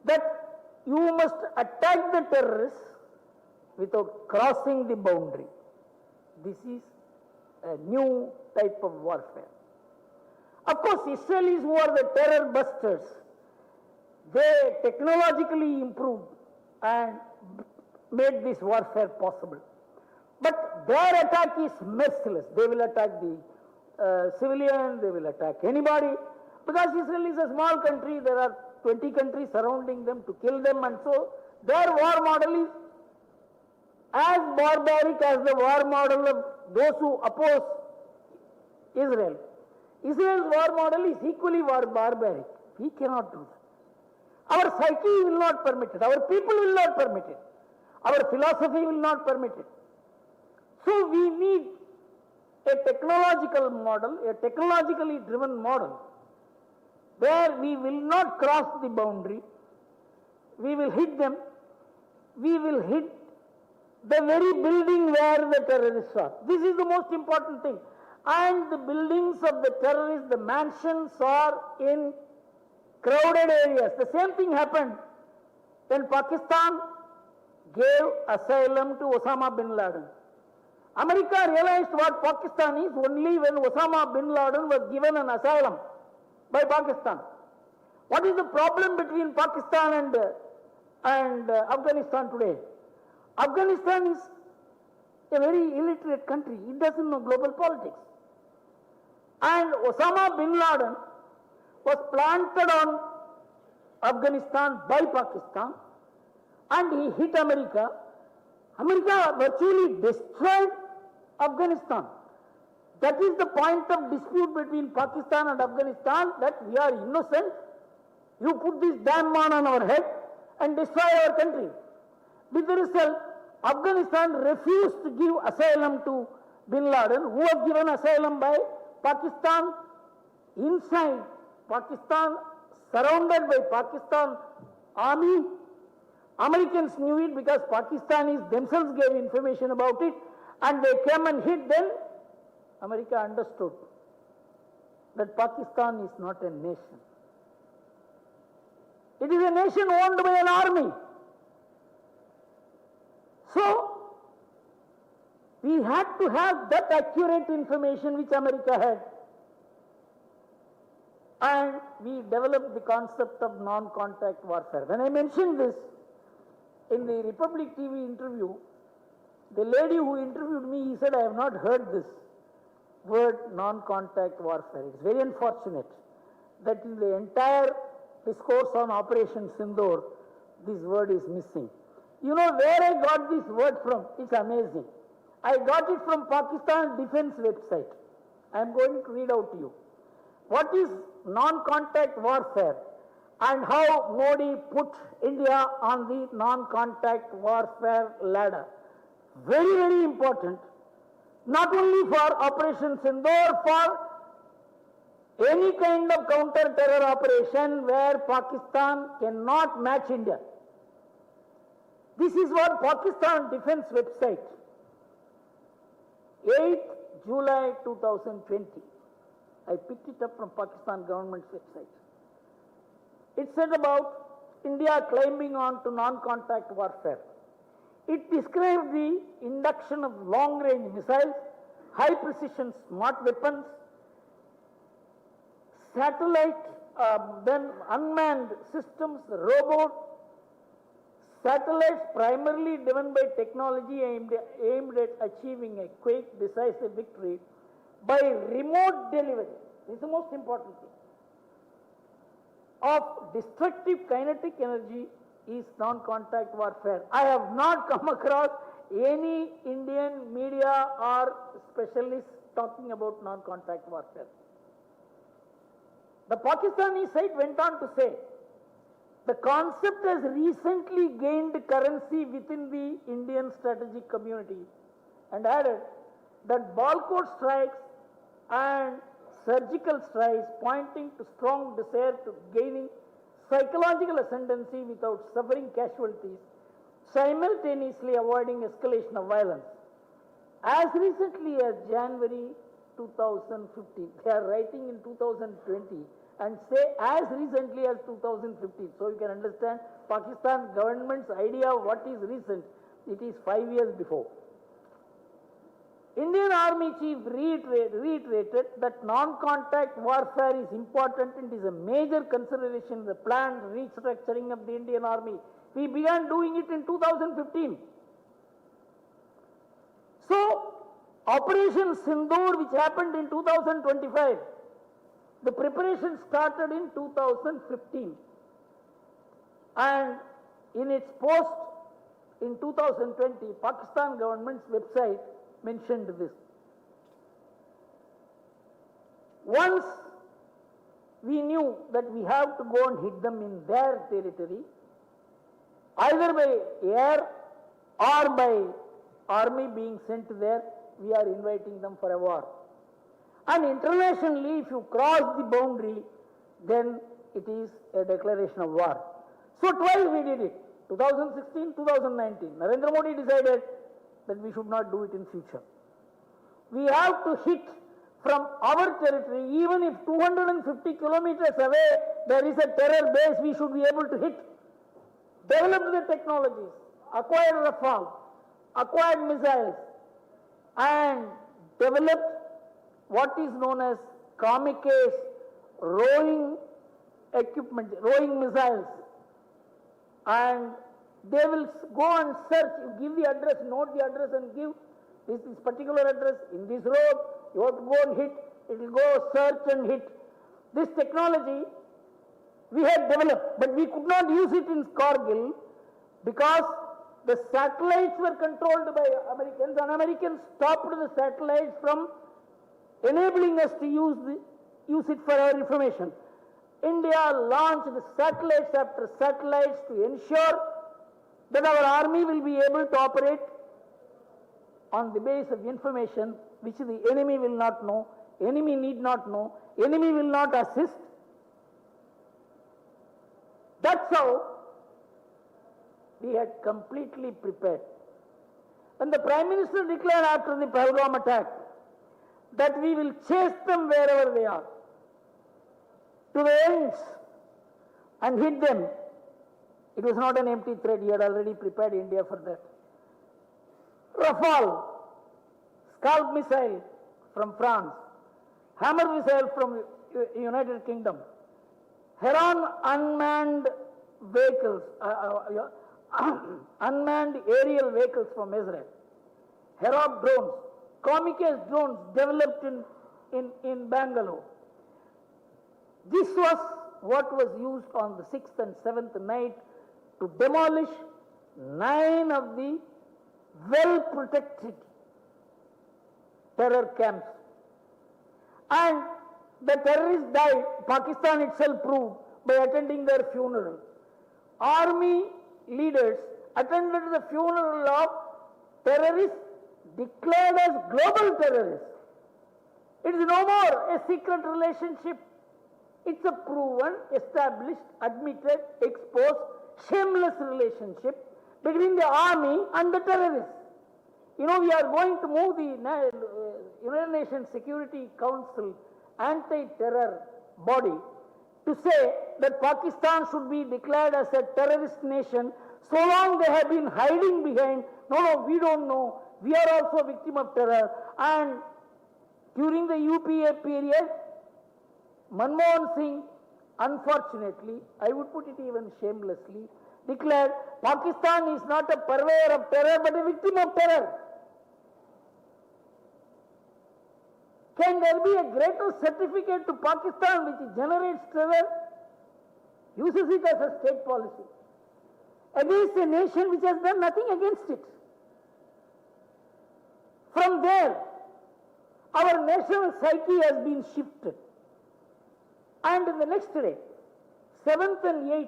that you must attack the terrorists without crossing the boundary. This is a new type of warfare. Of course, Israelis, who are the terror busters, they technologically improved and made this warfare possible. But their attack is merciless. They will attack the civilian, they will attack anybody. Because Israel is a small country, there are 20 countries surrounding them to kill them, and so their war model is as barbaric as the war model of those who oppose Israel. Israel's war model is equally barbaric. We cannot do that. Our psyche will not permit it. Our people will not permit it. Our philosophy will not permit it. So we need a technological model, a technologically driven model, where we will not cross the boundary, we will hit them, we will hit the very building where the terrorists are. This is the most important thing. And the buildings of the terrorists, the mansions are in crowded areas. The same thing happened when Pakistan gave asylum to Osama bin Laden. America realized what Pakistan is only when Osama bin Laden was given an asylum by Pakistan. What is the problem between Pakistan and Afghanistan today? Afghanistan is a very illiterate country. It doesn't know global politics. And Osama bin Laden was planted on Afghanistan by Pakistan, and he hit America. America virtually destroyed Afghanistan. That is the point of dispute between Pakistan and Afghanistan, that we are innocent. You put this damn man on our head and destroy our country. With the result, Afghanistan refused to give asylum to Bin Laden, who was given asylum by Pakistan, inside Pakistan, surrounded by Pakistan army. Americans knew it because Pakistanis themselves gave information about it, and they came and hid. Then America understood that Pakistan is not a nation. It is a nation owned by an army. So, we had to have that accurate information which America had. And we developed the concept of non-contact warfare. When I mentioned this in the Republic TV interview, the lady who interviewed me, he said, I have not heard this word non-contact warfare. It's very unfortunate that in the entire discourse on Operation Sindoor, this word is missing. You know where I got this word from? It's amazing. I got it from Pakistan Defense website. I am going to read out to you. What is non-contact warfare and how Modi put India on the non-contact warfare ladder? Very, very important. Not only for Operation Sindoor, for any kind of counter-terror operation where Pakistan cannot match India. This is what Pakistan Defense website, 8th July 2020. I picked it up from Pakistan government's website. It said about India climbing on to non-contact warfare. It described the induction of long-range missiles, high-precision smart weapons, satellite, then unmanned systems, robots, satellites primarily driven by technology aimed at achieving a quick, decisive victory by remote delivery. This is the most important thing. Of destructive kinetic energy is non-contact warfare. I have not come across any Indian media or specialists talking about non-contact warfare. The Pakistani side went on to say, the concept has recently gained currency within the Indian strategic community, and added that ball code strikes and surgical strikes pointing to strong desire to gaining psychological ascendancy without suffering casualties, simultaneously avoiding escalation of violence. As recently as January 2015, they are writing in 2020 and say as recently as 2015. So you can understand Pakistan government's idea of what is recent. It is 5 years before. Indian Army Chief reiterated that non-contact warfare is important and is a major consideration in the planned restructuring of the Indian Army. We began doing it in 2015. So, Operation Sindoor, which happened in 2025, the preparation started in 2015. And in its post in 2020, Pakistan government's website mentioned this. Once we knew that we have to go and hit them in their territory, either by air or by army being sent there, we are inviting them for a war. And internationally, if you cross the boundary, then it is a declaration of war. So twice we did it, 2016, 2019. Narendra Modi decided that we should not do it in future. We have to hit from our territory, even if 250 kilometers away there is a terror base, we should be able to hit. Developed the technologies, acquired Rafale, acquired missiles, and developed what is known as kamikaze rowing equipment, rowing missiles. And they will go and search. You give the address, note the address and give this particular address in this road. You have to go and hit. It will go search and hit. This technology we had developed, but we could not use it in Kargil because the satellites were controlled by Americans, and Americans stopped the satellites from enabling us to use it for our information. India launched satellites after satellites to ensure that our army will be able to operate on the basis of information which the enemy will not know, enemy need not know, enemy will not assist. That's how we had completely prepared. When the Prime Minister declared after the Pahalgam attack that we will chase them wherever they are, to the ends, and hit them, it was not an empty threat. He had already prepared India for that. Rafale, Scalp missile from France, Hammer missile from United Kingdom, Heron unmanned vehicles, unmanned aerial vehicles from Israel, Herod drones, Comicus drones developed in Bangalore. This was what was used on the 6th and 7th night to demolish 9 of the well-protected terror camps. And the terrorists died, Pakistan itself proved, by attending their funeral. Army leaders attended the funeral of terrorists declared as global terrorists. It is no more a secret relationship. It's a proven, established, admitted, exposed, shameless relationship between the army and the terrorists. You know, we are going to move the United Nations Security Council anti-terror body to say that Pakistan should be declared as a terrorist nation so long they have been hiding behind, no, we don't know, we are also a victim of terror. And during the UPA period, Manmohan Singh, unfortunately, I would put it even shamelessly, declared Pakistan is not a purveyor of terror but a victim of terror. Can there be a greater certificate to Pakistan which generates terror, uses it as a state policy, against a nation which has done nothing against it? From there, our national psyche has been shifted. And in the next day, 7th and 8th,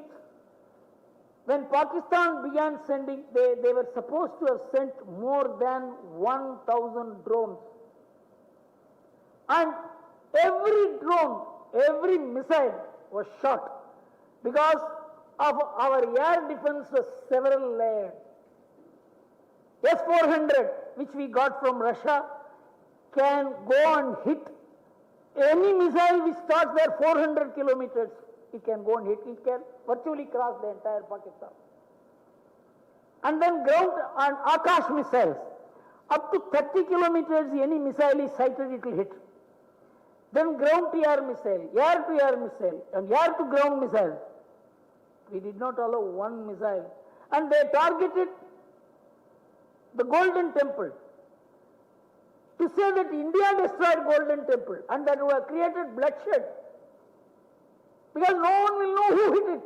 when Pakistan began sending, they were supposed to have sent more than 1,000 drones. And every drone, every missile was shot because of our air defense was several layered. S-400, which we got from Russia, can go and hit any missile which starts there 400 kilometers. It can go and hit, it can virtually cross the entire Pakistan. And then ground and Akash missiles, up to 30 kilometers, any missile is sighted, it will hit. Then ground-to-air missile, air-to-air missile, and air-to-ground missile. We did not allow one missile. And they targeted the Golden Temple to say that India destroyed Golden Temple and that would have created bloodshed. Because no one will know who hit it.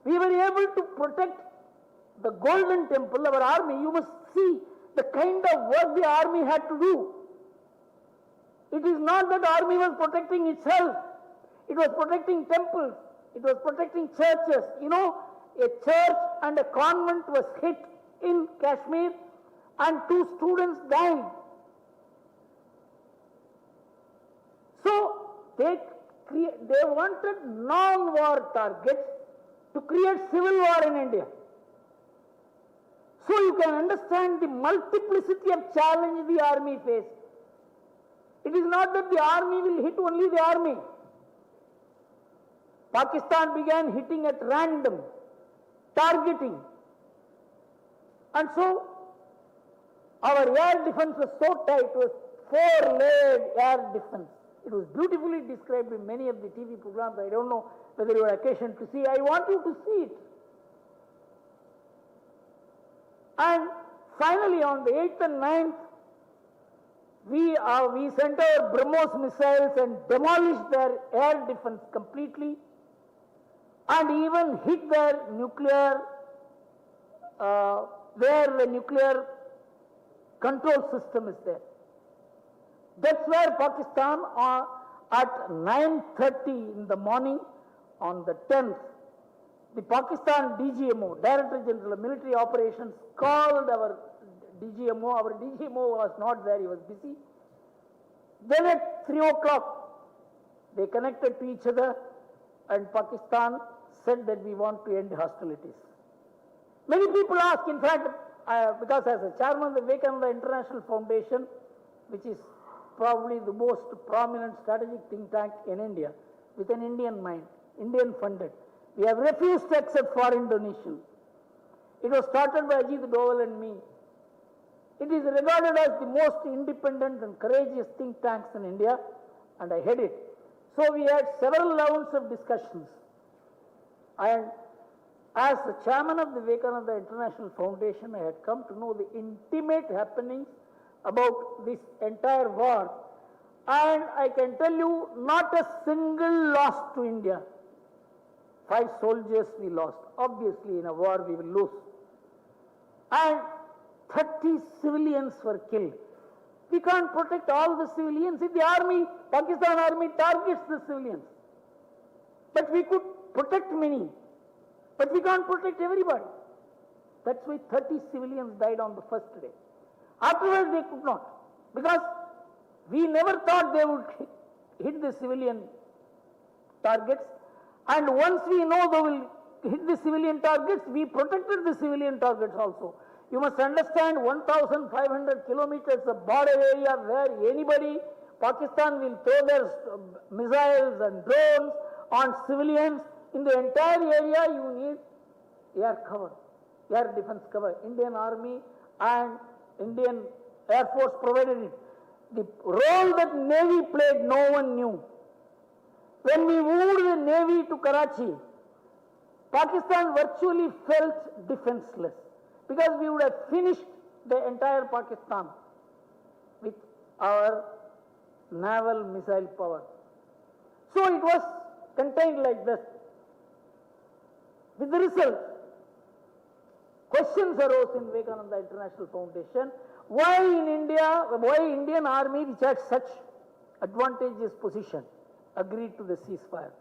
We were able to protect the Golden Temple, our army. You must see the kind of work the army had to do. It is not that the army was protecting itself. It was protecting temples. It was protecting churches. You know, a church and a convent was hit in Kashmir and 2 students died. So they wanted non-war targets to create civil war in India. So you can understand the multiplicity of challenge the army faced. It is not that the army will hit only the army. Pakistan began hitting at random, targeting. And so our air defense was so tight, it was 4-layered air defense. It was beautifully described in many of the TV programs. I don't know whether you had occasion to see. I want you to see it. And finally on the 8th and 9th, we sent our BrahMos missiles and demolished their air defense completely and even hit their nuclear, where the nuclear control system is there. That's where Pakistan, at 9:30 in the morning on the 10th, the Pakistan DGMO, Director General of Military Operations, called our DGMO. Our DGMO was not there, he was busy. Then at 3 o'clock, they connected to each other and Pakistan said that we want to end hostilities. Many people ask, in fact, because as a chairman of the Vivekananda International Foundation, which is probably the most prominent strategic think tank in India, with an Indian mind, Indian funded, we have refused to accept foreign donation. It was started by Ajit Doval and me. It is regarded as the most independent and courageous think tanks in India, and I head it. So we had several rounds of discussions. And as the chairman of the Vivekananda International Foundation, I had come to know the intimate happenings about this entire war. And I can tell you, not a single loss to India. 5 soldiers we lost. Obviously, in a war we will lose. And 30 civilians were killed. We can't protect all the civilians. If the army, Pakistan army targets the civilians. But we could protect many. But we can't protect everybody. That's why 30 civilians died on the first day. Afterwards they could not. Because we never thought they would hit the civilian targets. And once we know they will hit the civilian targets, we protected the civilian targets also. You must understand 1,500 kilometers of border area where anybody, Pakistan will throw their missiles and drones on civilians. In the entire area you need air cover, air defense cover. Indian Army and Indian Air Force provided it. The role that Navy played, no one knew. When we moved the Navy to Karachi, Pakistan virtually felt defenseless because we would have finished the entire Pakistan with our naval missile power. So it was contained like this. With the result, questions arose in Vivekananda International Foundation. Why in India, why Indian Army, which had such advantageous position, agreed to the ceasefire?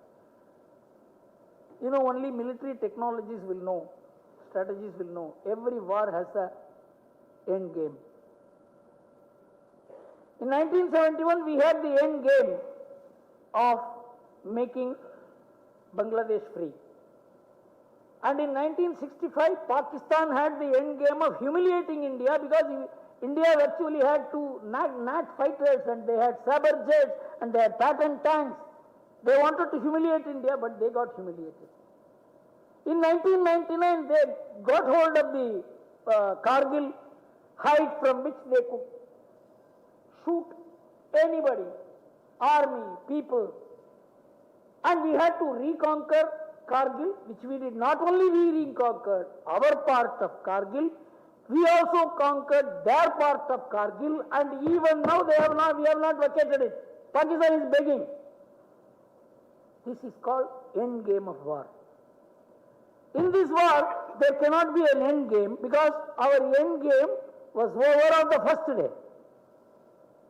You know, only military technologies will know, strategies will know. Every war has a end game. In 1971, we had the end game of making Bangladesh free. And in 1965, Pakistan had the end game of humiliating India because India virtually had 2 NAT fighters and they had Sabre jets and they had Patton tanks. They wanted to humiliate India, but they got humiliated. In 1999, they got hold of the Kargil height from which they could shoot anybody, army, people. And we had to reconquer Kargil, which we did. Not only we reconquered our part of Kargil, we also conquered their part of Kargil, and even now we have not vacated it. Pakistan is begging. This is called end game of war. In this war, there cannot be an end game because our end game was over on the first day.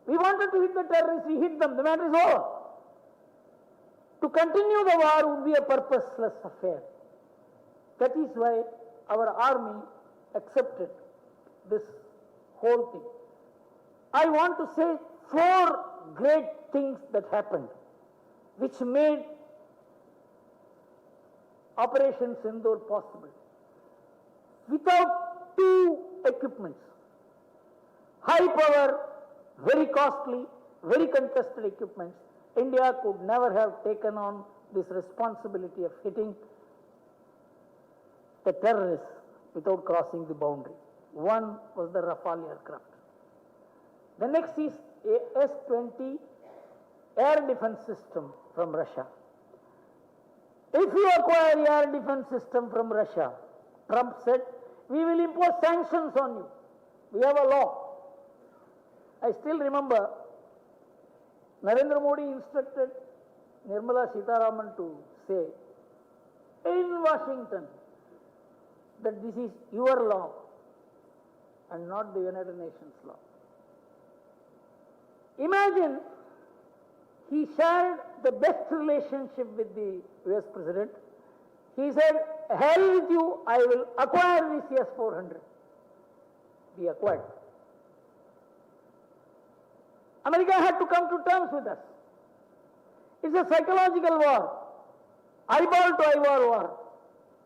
We wanted to hit the terrorists, we hit them, the matter is over. To continue the war would be a purposeless affair. That is why our army accepted this whole thing. I want to say 4 great things that happened which made Operation Sindoor possible. Without 2 equipments, high power, very costly, very contested equipments, India could never have taken on this responsibility of hitting the terrorists without crossing the boundary. One was the Rafale aircraft. The next is a S-20 air defense system from Russia. If you acquire air defense system from Russia, Trump said, we will impose sanctions on you. We have a law. I still remember Narendra Modi instructed Nirmala Sitharaman to say in Washington that this is your law and not the United Nations law. Imagine he shared the best relationship with the US President. He said, hell with you, I will acquire this S-400. We acquired. America had to come to terms with us. It's a psychological war, eyeball to eyeball war.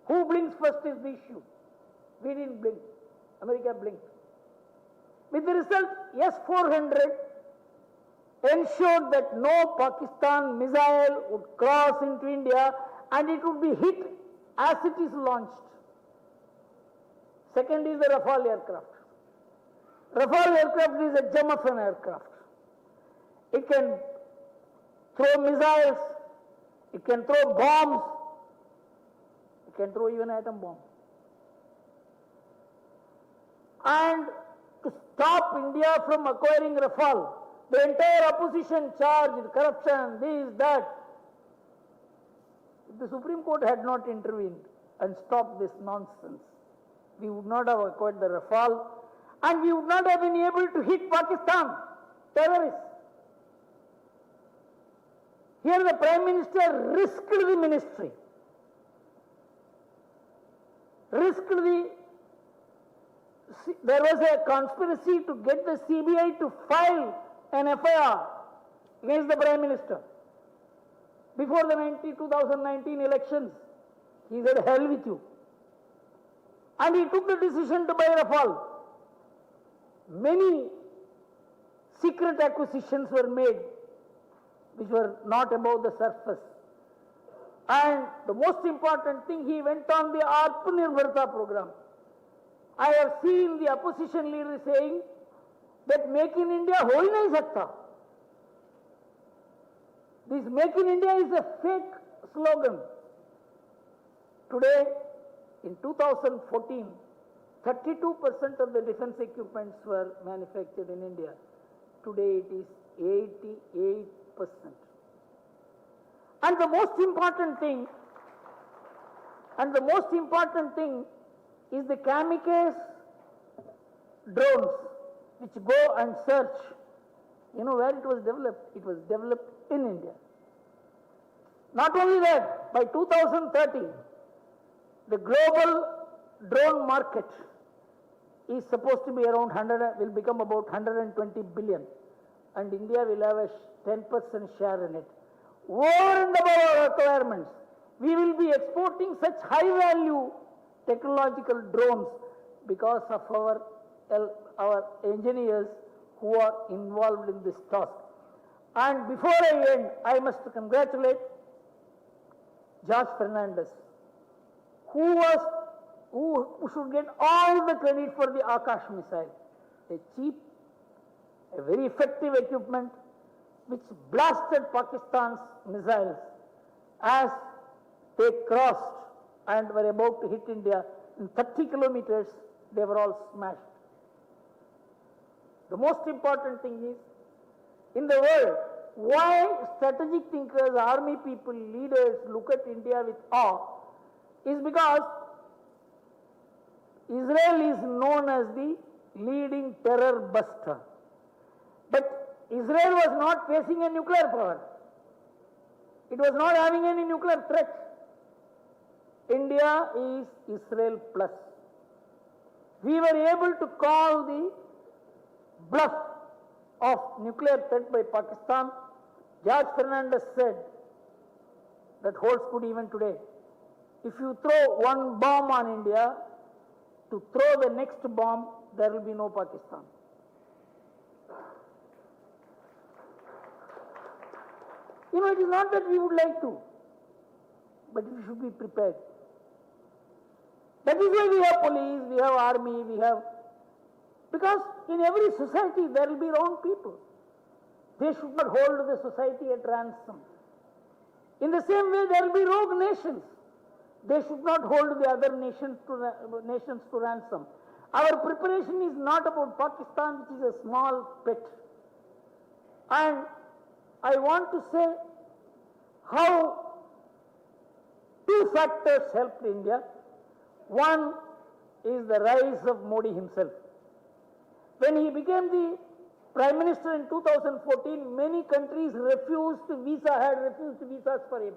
Who blinks first is the issue. We didn't blink. America blinked. With the result, S-400 ensured that no Pakistan missile would cross into India and it would be hit as it is launched. Second is the Rafale aircraft. Rafale aircraft is a gem of an aircraft. It can throw missiles, it can throw bombs, it can throw even atom bomb. And to stop India from acquiring Rafale, the entire opposition charged corruption, this, that. If the Supreme Court had not intervened and stopped this nonsense, we would not have acquired the Rafale and we would not have been able to hit Pakistan, terrorists. Here the Prime Minister risked the ministry, there was a conspiracy to get the CBI to file an FIR against the Prime Minister. Before the 2019 elections, he said, hell with you. And he took the decision to buy Rafale. Many secret acquisitions were made, which were not above the surface. And the most important thing, he went on the Atmanirbharta program. I have seen the opposition leader saying that Make in India ho hi nahi sakta. This Make in India is a fake slogan. Today, in 2014, 32% of the defense equipments were manufactured in India. Today it is 88%. And the most important thing is the kamikaze drones which go and search. You know where it was developed? It was developed in India. Not only that, by 2030, the global drone market is supposed to be around will become about 120 billion, and India will have a 10% share in it. Over and above our requirements, we will be exporting such high value technological drones because of our engineers who are involved in this task. And before I end, I must congratulate George Fernandez, who should get all the credit for the Akash missile, a cheap, a very effective equipment which blasted Pakistan's missiles as they crossed and were about to hit India. In 30 kilometers, they were all smashed. The most important thing is, in the world, why strategic thinkers, army people, leaders look at India with awe is because Israel is known as the leading terror buster. But Israel was not facing a nuclear power. It was not having any nuclear threat. India is Israel plus. We were able to call the bluff of nuclear threat by Pakistan. George Fernandez said that holds good even today. If you throw one bomb on India, to throw the next bomb, there will be no Pakistan. You know, it is not that we would like to, but we should be prepared. That is why we have police, we have army, because in every society there will be wrong people. They should not hold the society at ransom. In the same way, there will be rogue nations. They should not hold the other nations to ransom. Our preparation is not about Pakistan, which is a small pet. And I want to say how two factors helped India. One is the rise of Modi himself. When he became the Prime Minister in 2014, many countries had refused visas for him.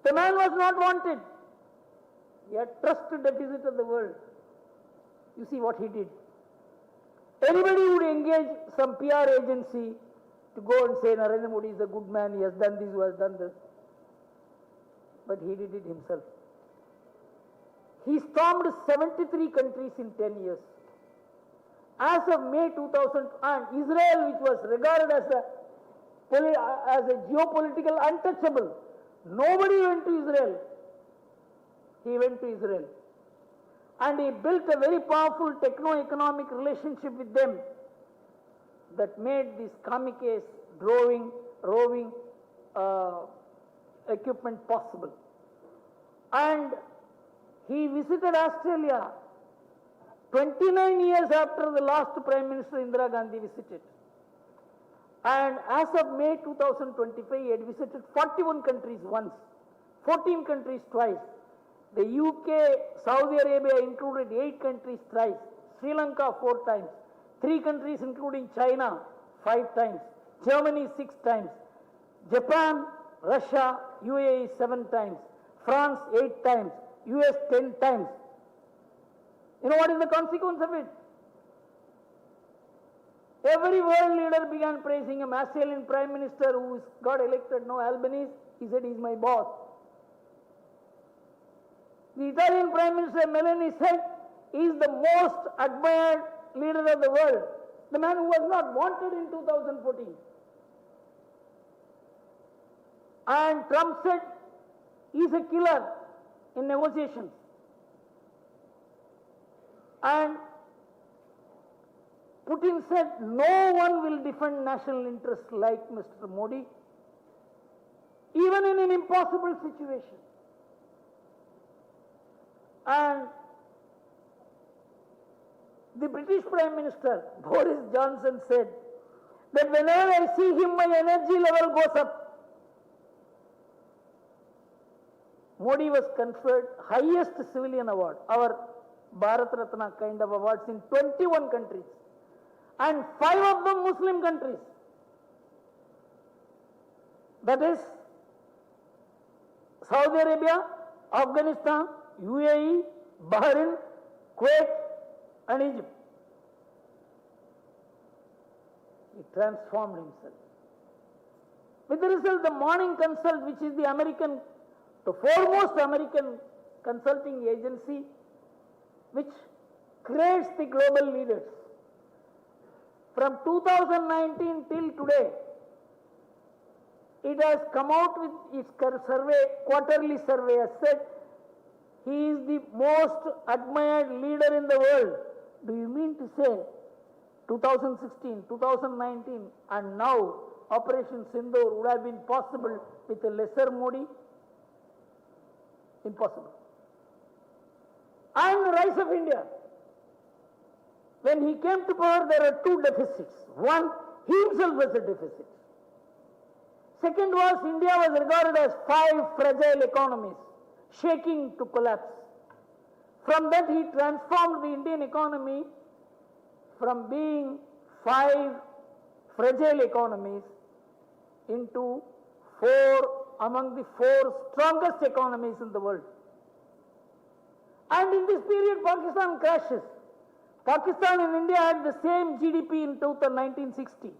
The man was not wanted. He had trust deficit of the world. You see what he did. Anybody would engage some PR agency to go and say Narendra Modi is a good man, he has done this, he has done this. But he did it himself. He stormed 73 countries in 10 years. As of May 2000, and Israel, which was regarded as a geopolitical untouchable, nobody went to Israel. He went to Israel. And he built a very powerful techno-economic relationship with them that made this kamikaze roving equipment possible. And he visited Australia 29 years after the last Prime Minister Indira Gandhi visited. And as of May 2025, he had visited 41 countries once, 14 countries twice. The UK, Saudi Arabia included 8 countries thrice, Sri Lanka 4 times, 3 countries including China 5 times, Germany 6 times, Japan, Russia, UAE 7 times, France 8 times, US 10 times. You know what is the consequence of it? Every world leader began praising him. Australian Prime Minister who got elected, no, Albanese, he said he's my boss. The Italian Prime Minister Meloni said he is the most admired leader of the world. The man who was not wanted in 2014. And Trump said he is a killer in negotiations. And Putin said no one will defend national interests like Mr. Modi, even in an impossible situation. And the British Prime Minister, Boris Johnson, said that whenever I see him, my energy level goes up. Modi was conferred highest civilian award, our Bharat Ratna kind of awards in 21 countries, and 5 of them Muslim countries. That is Saudi Arabia, Afghanistan, UAE, Bahrain, Kuwait, and Egypt. He transformed himself. With the result, the Morning Consult, which is the foremost American consulting agency, which creates the global leaders. From 2019 till today, it has come out with its quarterly survey, has said he is the most admired leader in the world. Do you mean to say 2016, 2019 and now Operation Sindoor would have been possible with a lesser Modi? Impossible. And the rise of India. When he came to power, there are 2 deficits. One, he himself was a deficit. Second was, India was regarded as 5 fragile economies, shaking to collapse. From that, he transformed the Indian economy from being 5 fragile economies into 4 among the 4 strongest economies in the world. And in this period, Pakistan crashes. Pakistan and India had the same GDP in 1960.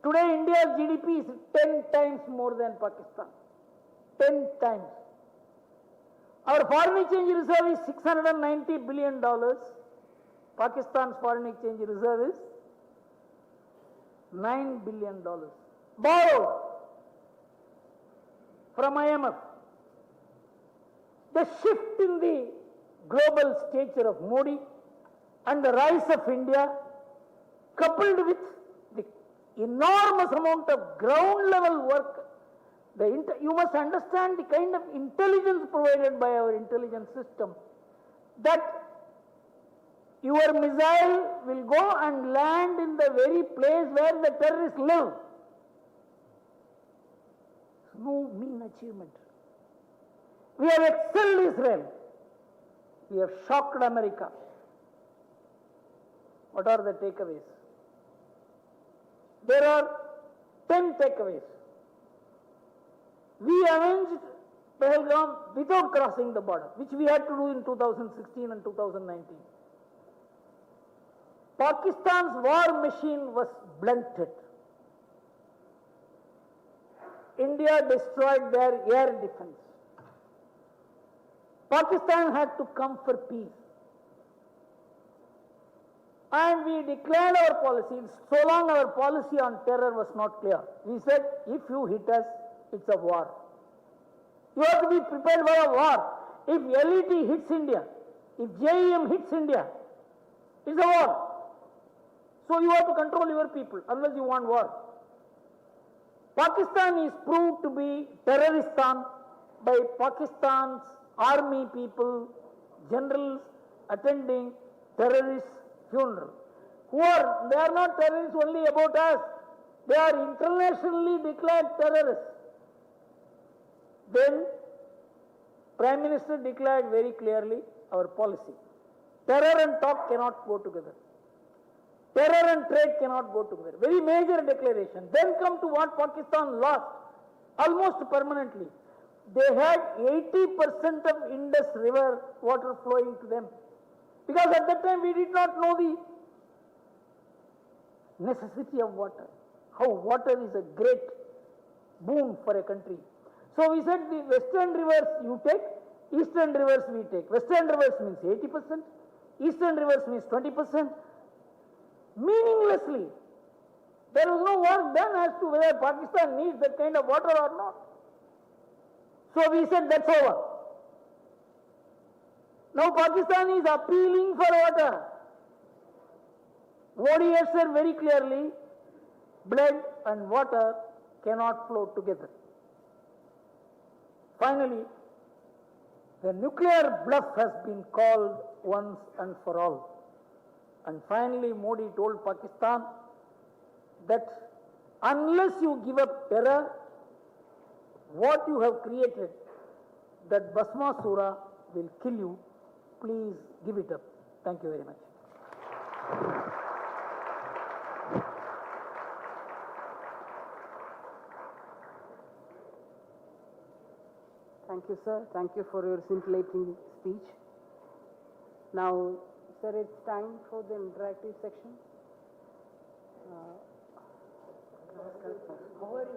Today, India's GDP is 10 times more than Pakistan. 10 times. Our foreign exchange reserve is $690 billion. Pakistan's foreign exchange reserve is $9 billion. Borrowed from IMF. The shift in the global stature of Modi and the rise of India, coupled with the enormous amount of ground level work, you must understand the kind of intelligence provided by our intelligence system, that your missile will go and land in the very place where the terrorists live. No mean achievement. We have excelled Israel. We have shocked America. What are the takeaways? There are 10 takeaways. We avenged Pahalgam without crossing the border, which we had to do in 2016 and 2019. Pakistan's war machine was blunted. India destroyed their air defense. Pakistan had to come for peace. And we declared our policy, so long our policy on terror was not clear. We said, if you hit us, it's a war. You have to be prepared for a war. If LET hits India, if JEM hits India, it's a war. So you have to control your people, unless you want war. Pakistan is proved to be terroristan by Pakistan's army people, generals attending terrorist funeral. They are not terrorists only about us. They are internationally declared terrorists. Then Prime Minister declared very clearly our policy. Terror and talk cannot go together. Terror and trade cannot go together. Very major declaration. Then come to what Pakistan lost almost permanently. They had 80% of Indus River water flowing to them. Because at that time we did not know the necessity of water. How water is a great boon for a country. So we said the western rivers you take, eastern rivers we take. Western rivers means 80%, eastern rivers means 20%. Meaninglessly. There was no work done as to whether Pakistan needs that kind of water or not. So we said that's over. Now Pakistan is appealing for water. Modi has said very clearly, blood and water cannot flow together. Finally, the nuclear bluff has been called once and for all. And finally, Modi told Pakistan that unless you give up terror, what you have created, that Basma Surah will kill you. Please give it up. Thank you very much. Thank you, sir. Thank you for your scintillating speech. Now, sir, it's time for the interactive section. How are you?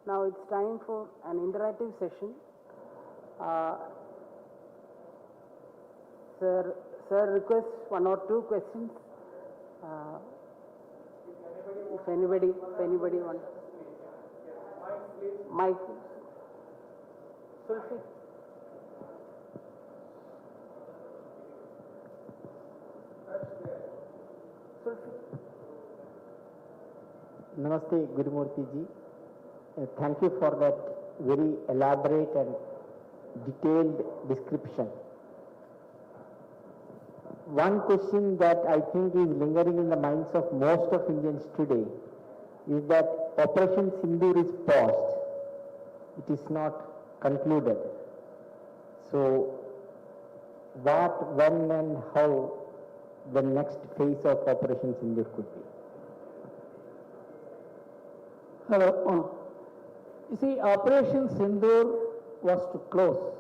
Now it's time for an interactive session. Sir requests one or two questions. If anybody wants. Mike. Sulfi. Namaste, Gurumurthy ji. Thank you for that very elaborate and detailed description. One question that I think is lingering in the minds of most of Indians today is that Operation Sindoor is paused. It is not concluded. So, what, when and how the next phase of Operation Sindoor could be? Hello. You see, Operation Sindoor was to close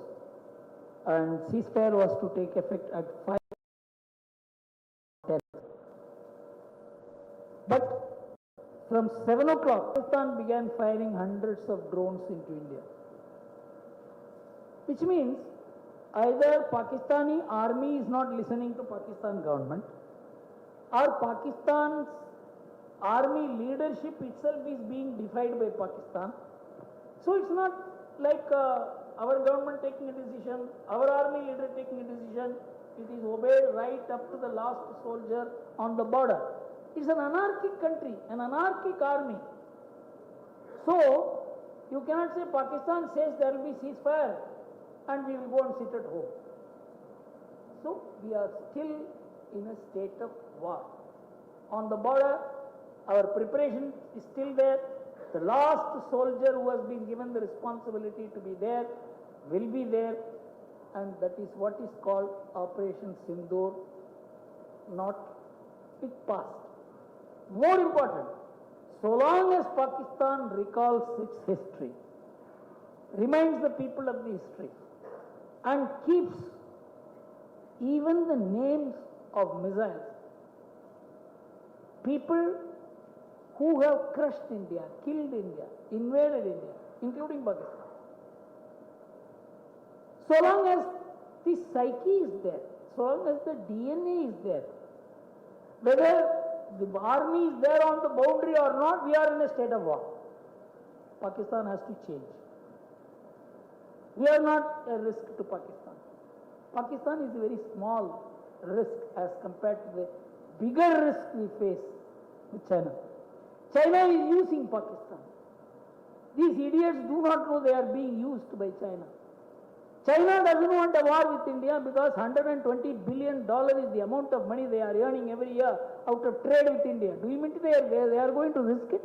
and ceasefire was to take effect at 5:10. But from 7 o'clock, Pakistan began firing hundreds of drones into India. Which means either Pakistani army is not listening to Pakistan government or Pakistan's army leadership itself is being defied by Pakistan. So it's not like our government taking a decision, our army leader taking a decision. It is obeyed right up to the last soldier on the border. It's an anarchic country, an anarchic army. So, you cannot say Pakistan says there will be ceasefire and we will go and sit at home. So, we are still in a state of war. On the border, our preparation is still there. The last soldier who has been given the responsibility to be there will be there, and that is what is called Operation Sindoor, not it passed. More important, so long as Pakistan recalls its history, reminds the people of the history, and keeps even the names of missiles, people who have crushed India, killed India, invaded India, including Pakistan. So long as the psyche is there, so long as the DNA is there, whether the army is there on the boundary or not, we are in a state of war. Pakistan has to change. We are not a risk to Pakistan. Pakistan is a very small risk as compared to the bigger risk we face with China. China is using Pakistan. These idiots do not know they are being used by China. China doesn't want a war with India because $120 billion is the amount of money they are earning every year out of trade with India. Do you mean they are going to risk it?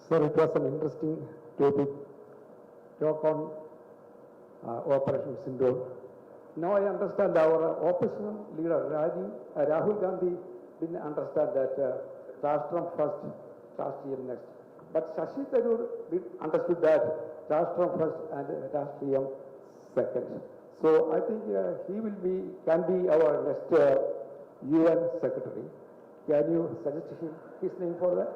Sir, it was an interesting topic, talk on Operation Sindoor. Now I understand our opposition leader Rahul Gandhi didn't understand that Rashtra first, Rashtriyam next. But Shashi Tharoor did understood that Rashtra first and Rashtriyam second. So I think he can be our next UN secretary. Can you suggest his name for that?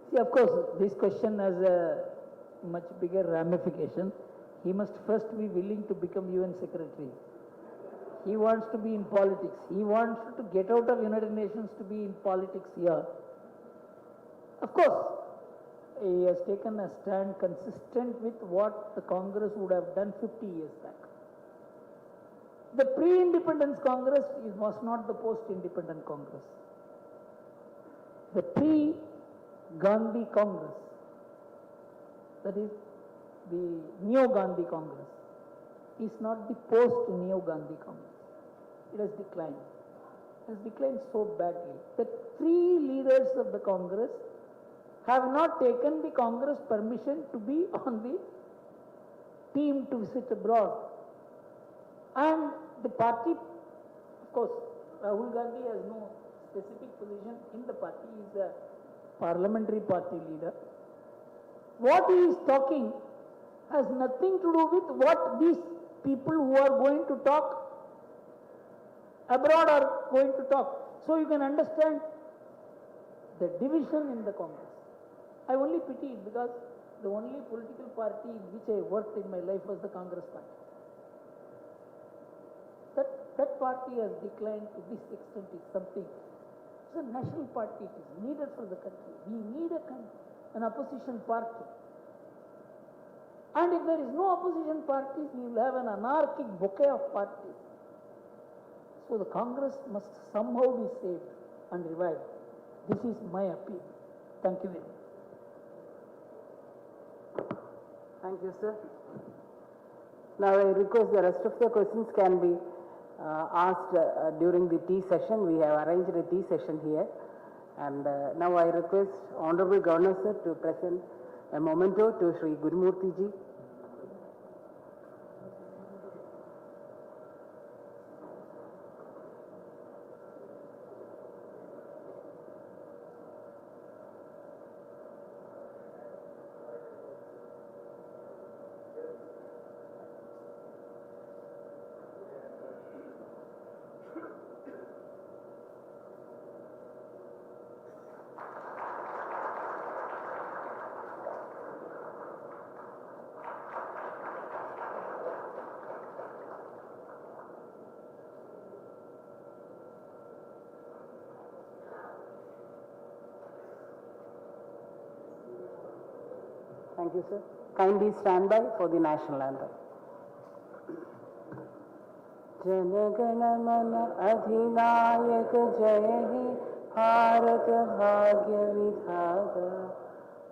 See, of course, this question has a much bigger ramification. He must first be willing to become UN Secretary. He wants to be in politics. He wants to get out of United Nations to be in politics here. Of course, he has taken a stand consistent with what the Congress would have done 50 years back. The pre-independence Congress was not the post-independent Congress. The Gandhi Congress, that is the Neo-Gandhi Congress, is not the post-Neo-Gandhi Congress. It has declined. It has declined so badly that 3 leaders of the Congress have not taken the Congress permission to be on the team to visit abroad. And the party, of course, Rahul Gandhi has no specific position in the party. He is a parliamentary party leader. What he is talking has nothing to do with what these people who are going to talk abroad are going to talk. So you can understand the division in the Congress. I only pity it because the only political party in which I worked in my life was the Congress party. That party has declined to this extent is something. It's a national party. It is needed for the country. We need an opposition party. And if there is no opposition parties, we will have an anarchic bouquet of parties. So the Congress must somehow be saved and revived. This is my appeal. Thank you very much. Thank you, sir. Now I request the rest of the questions can be asked during the tea session. We have arranged a tea session here. And now I request Honorable Governor, sir, to present a memento to Shri Gurumurthy ji. Thank you, sir. Kindly stand by for the national anthem. जनगण मन अधिनायक जय हे भारत भाग्य विधाता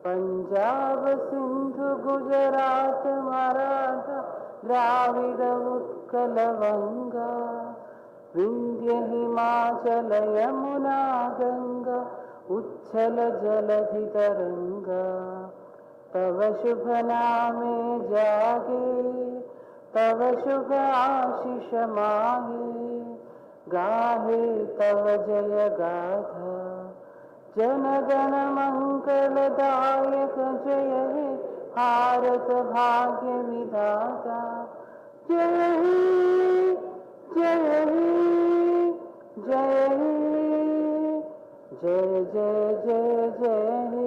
पंजाब सिंधु गुजरात मराठा द्राविड उत्कल वंगा विंध्य हिमाचल यमुना गंगा उच्छल जलधि तरंगा तव शुभ नामे जागे तव शुभ आशीष माहे गाहे तव जय गाथा जनगण मंगलदायक जय हे भारत भाग्य विधाता जय हे जय हे जय हे जय जय जय जय हे